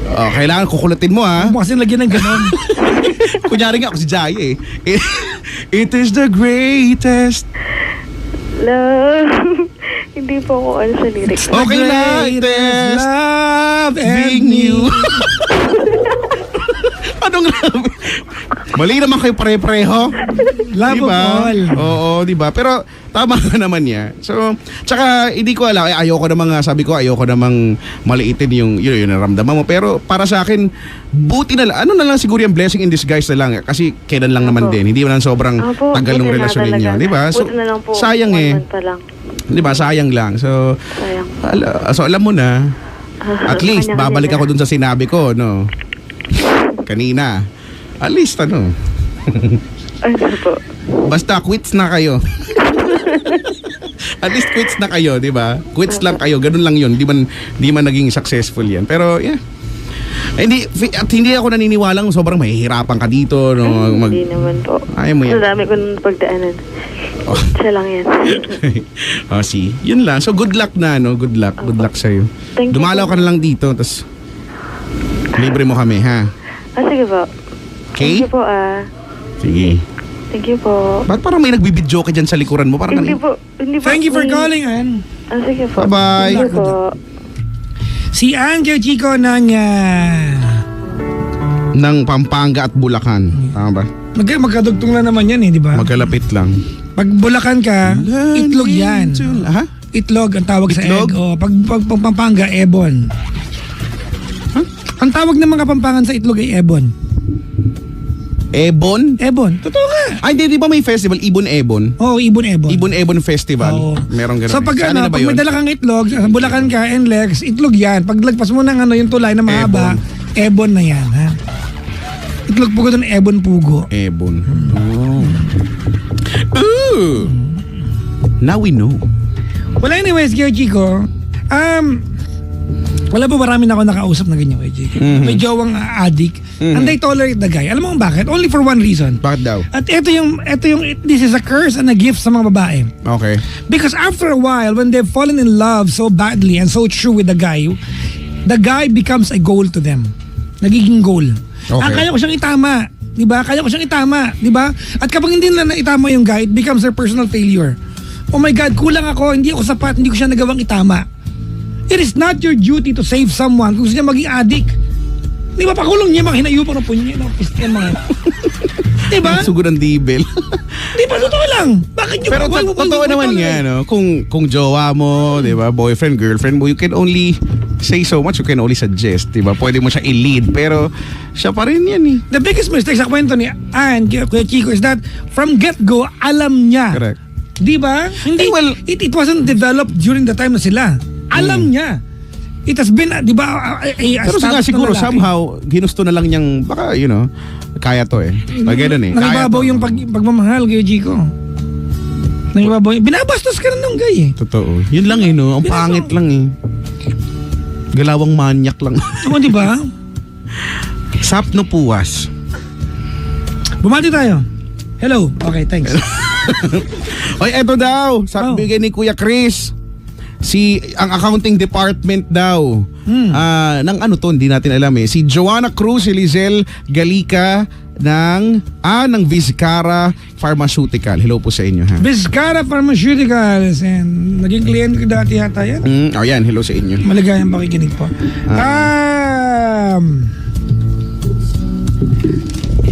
Oh, kailangan kukulutin mo, ha? Mo kasi lagyan ng ganon. Kunyari nga ako si Jaya eh. It is the greatest. Love. Hindi po ako ano sa lyrics. Okay na. Greatest love and you. Anong love? Mali naman kayo pare-pareho. Love of all. Oo, di ba? Pero tama ka naman niya. So, tsaka hindi ko alam, ayoko namang maliitin yung naramdaman mo. Pero para sa akin, buti na lang. Ano na lang siguro yung blessing in disguise na lang. Kasi kailan lang naman din. Hindi man sobrang tagal ng relasyon ninyo. Di ba? So, buti na lang po. sayang eh. 1 month pa lang. Di ba? Sayang lang. So, Sayang. so alam mo na. At least, babalik ako dun sa sinabi ko, no? Kanina. At least, ano? Ano po? Basta, quits na kayo. At least quits na kayo, di ba? Quits lang kayo, ganun lang yun. Di man naging successful yan. Pero, yeah. Hindi ako naniniwalang sobrang mahihirapan ka dito. No? Hindi naman po. Ayaw mo yan. Ang dami ko nung pagdaanan. Oh. Siya lang yan. Oh, see? Yun lang. So, good luck na, no? Good luck. Good luck sa'yo. Thank you Dumalaw po. ka na lang dito, tapos libre mo kami, ha? Sige po. Okay? Thank you po Sige. Thank you po. Ba't parang may nagbibidyo ka dyan sa likuran mo? Parang Hindi po. Thank you for calling, Ann. Sige po. Bye-bye. Thank you po. Si Angel Chico ng ng Pampanga at Bulacan. Tama ba? magkadugtong lang naman yan di ba? Magkalapit lang. Pag Bulacan ka, itlog yan. Ha? Itlog ang tawag sa Itlog? egg. Pag Pampanga, ebon. Ang tawag ng mga Pampangan sa itlog ay ebon. Ebon? Ebon. Totoo ka. Ay, di ba may festival? Ibon-Ebon? Oo, ibon-ebon. Ibon-Ebon Festival. Oo. Meron ganun. So pag Saan na ba pag yun? may dala kang itlog, sa Bulacan ka, NLEX, itlog yan. Pag lagpas mo ng yung tulay na mahaba, ebon na yan, ha? Itlog pugo doon, ebon pugo. Ebon. Oh. Ooh. Now we know. Well, anyways, Gio Chico, Wala ba marami na ako nakausap na ganyan kay Jake? May jowang addict. And they tolerate the guy. Alam mo kung bakit? Only for one reason. Bakit daw? At ito yung, this is a curse and a gift sa mga babae. Okay. Because after a while, when they've fallen in love so badly and so true with the guy becomes a goal to them. Nagiging goal. Okay. Kaya ko siyang itama. Diba? Kaya ko siyang itama. Diba? At kapag hindi nila naitama yung guy, it becomes their personal failure. Oh my God, kulang ako, hindi ako sapat, hindi ko siya nagawang itama. It is not your duty to save someone kung gusto niya maging addict. Di ba, pakulong niya, mga hinayupang ng punye, pistiyan mga. Di ba? Sugod ng dibel. Di ba, totoo lang. Bakit niyo Pero totoo naman nga, no? Kung jowa mo, di ba, boyfriend, girlfriend mo, you can only say so much, you can only suggest, di ba? Pwede mo siya i-lead, pero siya pa rin yan eh. The biggest mistake sa kwento ni Ann, Kuya Chico, is that from get-go, alam niya. Correct. Di ba? Hindi, it wasn't developed during the time na sila. Alam niya. It has been, di ba, pero siguro somehow, ginusto na lang niyang, baka, kaya to eh. Ganun eh. Nangibabaw yung pagmamahal kay Chico. Nangibabaw yung, binabastos ka na nung guy eh. Totoo. Yun lang eh, no? Ang pangit lang eh. Galawang manyak lang. Ano, di ba? Sap no puwas. Bumati tayo. Hello. Okay, thanks. Oy, eto daw. Sabi bigay ni Kuya Chris. Ang accounting department daw. Ng ano to, hindi natin alam eh. Si Joanna Cruz Elizel Galica ng Vizcara Pharmaceutical. Hello po sa inyo ha. Vizcara Pharmaceuticals. And naging kliyente ko dati yata yan. Yan, hello sa inyo. Maligayang pakikinig po.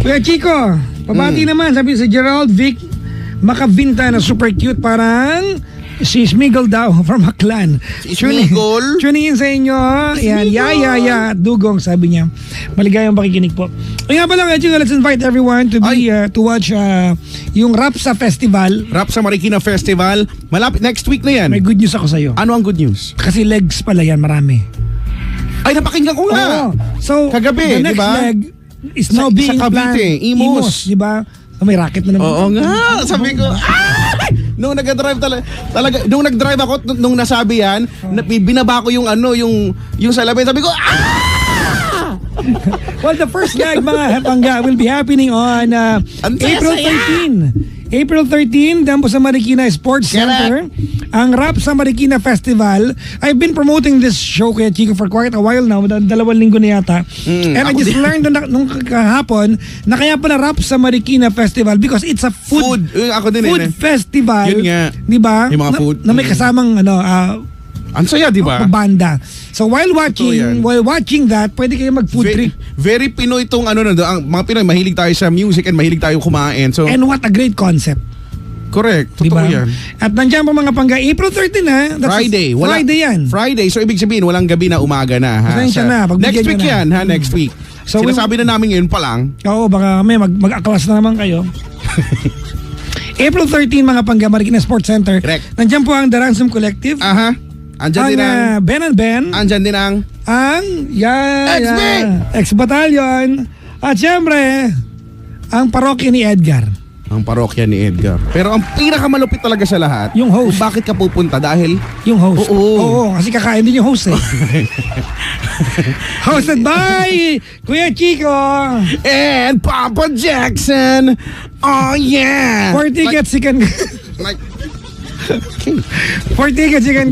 Kuya Chico, pabati naman. Sabi si Gerald Vic Makavinta na super cute, parang si Smigol daw from Aklan. Si Smigol? Tuning in sa inyo. Yan, Yaya at Dugong, sabi niya. Maligayang pakikinig po. O nga pala, Kuya Chico, let's invite everyone to watch yung Rapsa Festival. Rapsa Marikina Festival. Malapit next week na yan. May good news ako sa'yo. Ano ang good news? Kasi legs pala yan, marami. Ay, napakinggan ko nga. So, kagabi, the next diba? leg is now being sa planned. Cavite, Imus. Diba? May racket na naman. Oo nga. Sabi ko, nung nag-drive talaga, nung nag-drive ako, nung nasabi yan, binaba ko yung salamin. Sabi ko, Well, the first leg, mga Hepangga, will be happening on April 13. April 13, dyan po sa Marikina Sports Center. Ang Rap sa Marikina Festival. I've been promoting this show, Kuya Chico, for quite a while now. 2 linggo na yata. And I just learned nung kahapon na kaya pala Rap sa Marikina Festival because it's a food festival. Yun nga. Diba? Yung mga food. Na may kasamang ang saya, di ba? Banda. So while watching that, pwede kayo mag-food trip. Very Pinoy itong ang mga Pinoy, mahilig tayo sa music and mahilig tayo kumain. So, And what a great concept. correct. Totoo Diba? yan. At nandiyan pa mga pangga, April 13 ha? Friday. Friday yan. Friday. So, ibig sabihin, walang gabi na, umaga na. Ha? Pasensya na, pagbigyan Next week nyo na. yan, ha? Next week. So, Sinasabi na namin ngayon pa lang. Oo, baka may mag-aklas na naman kayo. April 13 mga pangga, Marikina Sports Center. Correct. Nandiyan po ang The Ransom Collective. Aha. Andyan din ang Ben and Ben. Andyan din ang XB! Ex-Battalion. At syempre, ang parokya ni Edgar. Ang parokya ni Edgar. Pero ang pinakamalupit talaga sa lahat, Yung host. kung bakit ka pupunta? Dahil Yung host. Oo. Kasi kakain din yung host eh. Hosted by Kuya Chico. and Papa Jackson. Oh yeah. For tickets, you can... Like, For tickets, you can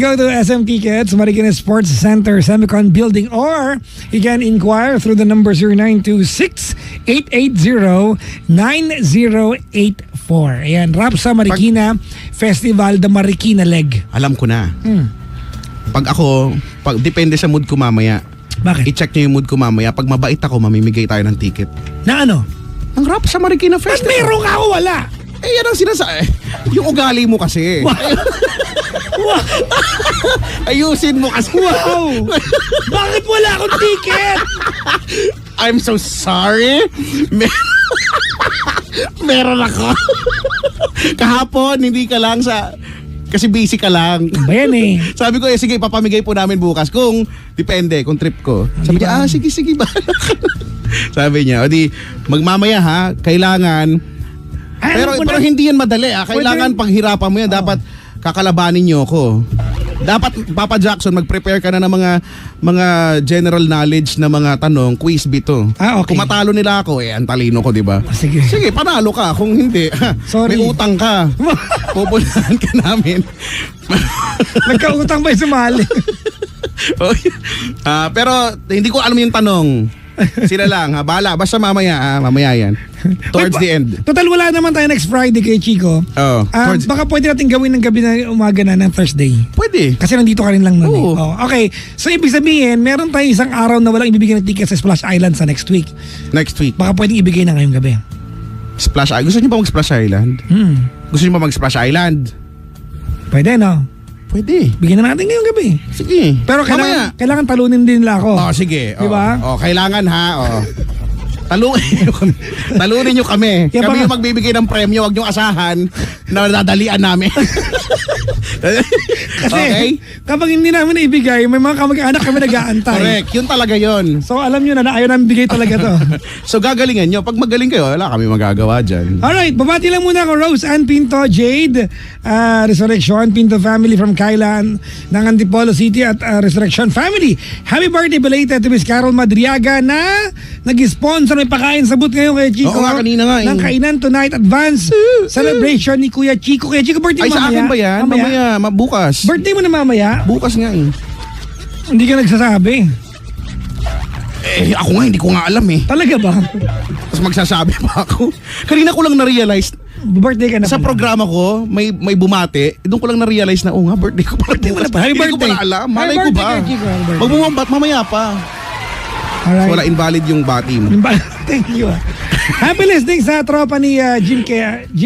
go to SM Tickets, Marikina Sports Center, Semicon Building, or you can inquire through the number 0926-880-9084. Ayan, Rap sa Marikina Festival, the Marikina Leg. alam ko na. Pag depende sa mood ko mamaya. Bakit? I-check nyo yung mood ko mamaya. Pag mabait ako, mamimigay tayo ng ticket. Na ano? Ang Rap sa Marikina Ba't Festival. meron ka ako wala? Yan ang sinasabi. Yung ugali mo kasi. Ayusin mo kasi. Wow! Bakit wala akong ticket? I'm so sorry. Meron ako. Kahapon, hindi ka lang kasi busy ka lang. Bayan eh. Sabi ko, sige, papamigay po namin bukas kung depende, kung trip ko. Sabi niya, sige, ba? Sabi niya, o di, magmamaya ha, kailangan. Pero hindi yan madali. Kailangan paghirapan mo yan. Dapat kakalabanin niyo ako. Dapat, Papa Jackson, mag-prepare ka na ng mga general knowledge na mga tanong, quiz bito. Ah, okay. Kung matalo nila ako, ang talino ko, di ba? Sige. Sige, panalo ka. Kung hindi, Sorry. may utang ka. Pupuntahan ka namin. Nagkautang ba yung sumali? Pero hindi ko alam yung tanong. Sila lang, ha? Bala. Basta mamaya, mamaya yan. Towards the end. Total, wala naman tayo next Friday kay Chico. Oo. Baka pwede natin gawin ng gabi na umaga na ng Thursday. Pwede. Kasi nandito ka rin lang nun. Oo. Okay. So, ibig sabihin, meron tayong isang araw na walang ibibigay ng ticket sa Splash Island sa next week. Next week. Baka pwedeng ibigay na ngayong gabi. Splash Island. Gusto niyo ba mag-Splash Island? Gusto niyo ba mag-Splash Island? Pwede, no? Pwede. Bigyan na natin ngayong gabi. Sige. Pero Mamaya. kailangan talunin din nila ako. Sige. Diba? Kailangan ha. Talunin nyo kami. Kaya Kami baka- yung magbibigay ng premyo. Huwag nyo asahan na dadalian namin. Kasi okay? kapag hindi namin naibigay, may mga kamag-anak kami nag-aantay. Correct. Yun talaga yun. So alam nyo na ayaw namin bigay talaga to. So gagalingan nyo. Pag magaling kayo, wala kami magagawa dyan. Alright, babati lang muna ako Rose Ann Pinto, Jade, Resurrection, Pinto family from Kailan ng Antipolo City at Resurrection family. Happy birthday belated to Miss Carol Madriaga na nag-sponsor may pakain sabot ngayon kay Chico. Oo nga, kanina nga eh. Ng kainan tonight advance celebration ni Kuya Chico. Kuya Chico, birthday Ay, sa mamaya. akin ba yan? Mamaya, bukas. Birthday mo na mamaya? Bukas nga eh. Hindi ka nagsasabi. Ako nga, hindi ko nga alam eh. Talaga ba? Tapos magsasabi pa ako. Kanina ko lang na-realize, Birthday ka na sa pala. programa ko, may bumate, doon ko lang na-realize na, nga, birthday ko pala. Birthday mo na pala. Happy Hindi ko birthday. pala alam. Happy Malay ko birthday ba? kay Chico. Happy birthday. Magbumambat mamaya pa. Alright. So, wala, invalid yung bati mo. Thank you. Happy listening sa tropa ni Jim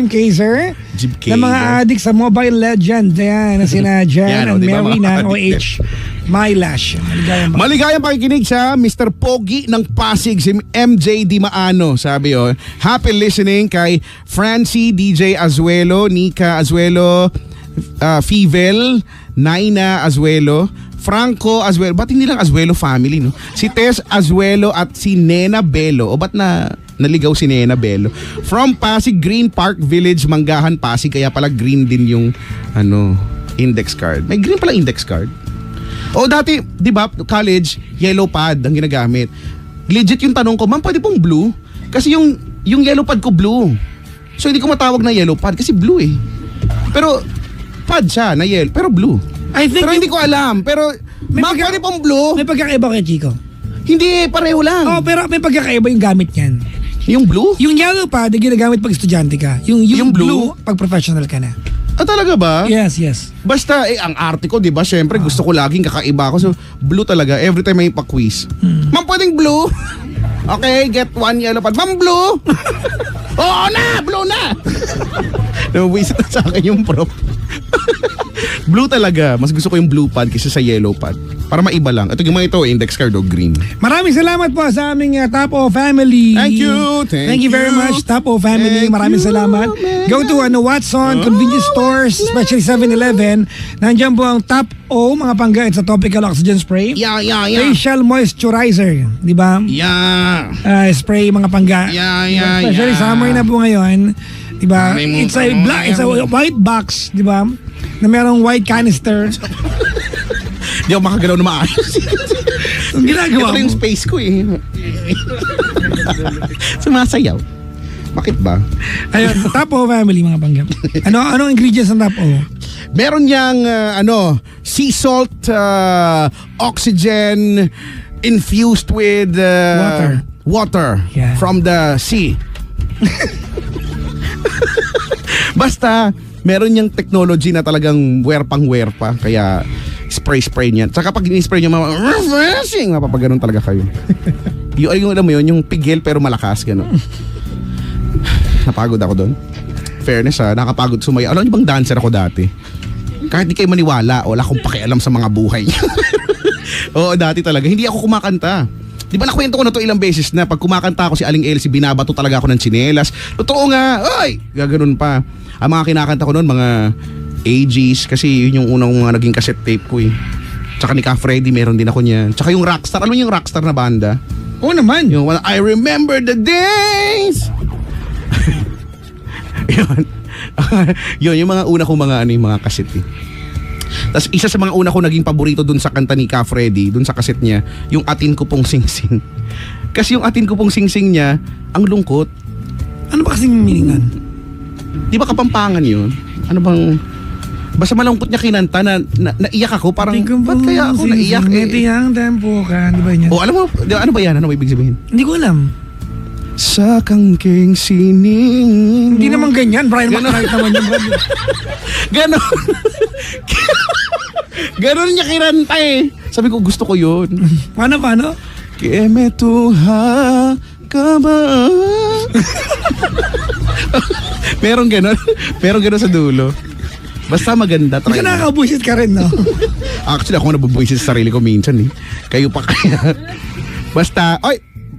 Kaiser. Jim Na mga Kaiser. addict sa Mobile Legend. Yan, na sina Jan Yan, and di ba, Mary mga ng addict OH Mylash. Maligayang ba? Maligayang pakikinig sa Mr. Pogi ng Pasig, si MJ Di Maano. Sabi happy listening kay Francie DJ Azuelo, Nika Azuelo, Fivel, Naina Azuelo, Franco Azuelo. Ba't hindi lang Azuelo family, no? Si Tess Azuelo at si Nena Belo. O ba't naligaw si Nena Belo? From Pasig, Green Park Village, Manggahan, Pasig. Kaya pala green din yung index card. May green pala index card. O dati, di ba, college, yellow pad ang ginagamit. Legit yung tanong ko, ma'am, pwede pong blue? Kasi yung yellow pad ko blue. So hindi ko matawag na yellow pad kasi blue eh. Pero pad siya na yellow, pero blue. I think Pero hindi ko alam. Pero, ma'am, pwede pong blue? may pagkakaiba kay Chico. Hindi, pareho lang. Oh, pero may pagkakaiba yung gamit niyan. Yung blue? Yung yellow pad, ginagamit pag estudyante ka. Yung blue, pag professional ka na. Talaga ba? Yes. Basta, ang arte ko, di ba? Siyempre, gusto ko laging kakaiba ako. So, blue talaga. Every time may pa-quiz. Ma'am, pwedeng blue? Okay, get one yellow pad. Ma'am, blue? Oo na! Blue na! Nabuwisit na sa akin yung prop. Blue talaga. Mas gusto ko yung blue pad kaysa sa yellow pad. Para maiba lang. Ito yung mga ito, index card o green. Maraming salamat po sa aming Top O family. Thank you. Thank you very much, Top O family. Thank Maraming you, salamat. man. Go to Watson, convenience stores, especially 7-Eleven. Nandiyan po ang Top O, mga pangga sa topical oxygen spray. Yeah. Facial moisturizer, di ba? Yeah. Spray mga pangga. Yeah. Especially summer na po ngayon. Di ba? Dami mo It's a tanong, black, it's a yan. white box, di ba? Na merong white canister. Di ako makagalaw na maayos. Ang ginagawa Ito yung mo. space ko eh. Sumasayaw. Bakit ba? Ayun, Top O family mga pangga. Anong ingredients ng Top O? Meron niyang sea salt, oxygen infused with water Yeah. from the sea. Basta meron niyang technology na talagang wear pa kaya spray niya. Tsaka pag in-spray niyo refreshing, mapapaganon talaga kayo. yung alam mo yun, yung pigil pero malakas gano'n. Napagod ako doon. Fairness nakapagod sumayaw. Alam niyo bang dancer ako dati? Kahit di kayo maniwala, wala akong pakialam sa mga buhay. Oo, dati talaga. Hindi ako kumakanta. Di ba nakwento ko na to ilang beses na pag kumakanta ako si Aling Elsie, binabato talaga ako ng tsinelas. Totoo nga, ay! Gaganon pa. Ang mga kinakanta ko noon, mga AGs, kasi yun yung unang mga naging cassette tape ko eh. Tsaka ni Ka Freddy, meron din ako niyan. Tsaka yung Rockstar, alam mo yung Rockstar na banda? Oo naman. Yung I remember the days! yun. Yun, yung mga una kong mga cassette eh. Tapos isa sa mga una ko naging paborito dun sa kanta ni Ka Freddy, dun sa kaset niya, yung Atin Ko Pong Singsing. Kasi yung Atin Ko Pong Singsing niya, ang lungkot. Ano ba kasing meaning nun? Di ba Kapampangan yun? Ano bang... Basta malungkot niya kinanta na naiyak ako. Parang, ba't kaya ako naiyak eh? Ang tempo ka, di ba yun? O alam mo, ano ba yan? Ano ba ibig sabihin? Hindi ko alam. Sa kangking sining. Hindi naman ganyan. Brian McKnight naman yung brad. Ganon. Ganon niya kinanta eh. Sabi ko, gusto ko yun. Paano? Keme tuha ka ba? Merong ganon. Merong ganon sa dulo. Basta maganda. Hindi ka nakakabuisit ka rin, no? Actually, ako nabubuisit sa sarili ko minsan eh. Kayo pa kaya. Basta,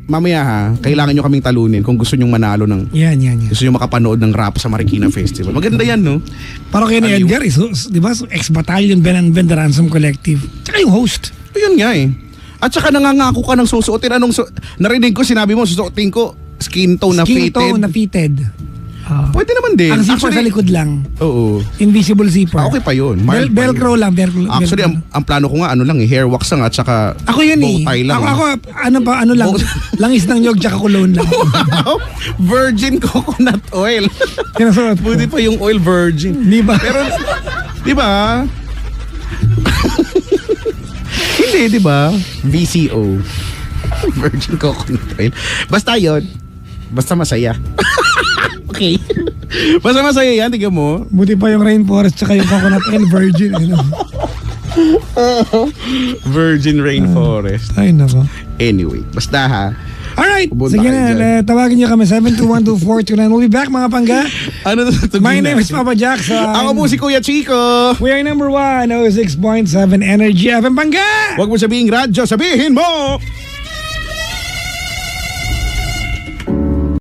mamaya ha, kailangan nyo kaming talunin kung gusto nyong manalo ng... Yan. Gusto nyo makapanood ng rap sa Marikina Festival. Maganda yan, no? Para kay ni Edgar, di ba? Ex-Battalion, Ben and Ben, The Ransom Collective. Tsaka yung host. Ayun nga eh. At saka nangangako ka ng susuotin. Narinig ko, sinabi mo, susuotin ko skin tone na fitted. Skin tone na fitted. Pwede naman din. Ang zipper sa likod lang. Oo. Invisible zipper. Okay pa yun. Velcro lang. Actually, ang plano ko nga, hair wax lang at saka ako yun bow tie lang. Ako lang. Langis ng nyog tsaka cologne lang. Wow! Virgin coconut oil. Kinasuot ko. Pwede pa yung oil virgin. Di ba? Pero, di ba? Hindi, di ba? VCO. Virgin coconut oil. Basta yun. Basta masaya. Okay. Basta masaya yan, tignan mo. Buti pa yung rainforest tsaka yung coconut oil virgin. Virgin rainforest. Ay, nako. Anyway, basta ha. Alright, Pupunta sige kayo na. Tawagin niyo kami 7212429. We'll be back mga pangga. Ano na My name is Papa Jackson. Ako po si Kuya Chico. We are number 1, 06.7 Energy FM Pangga. Huwag mo sabihin radyo, sabihin mo!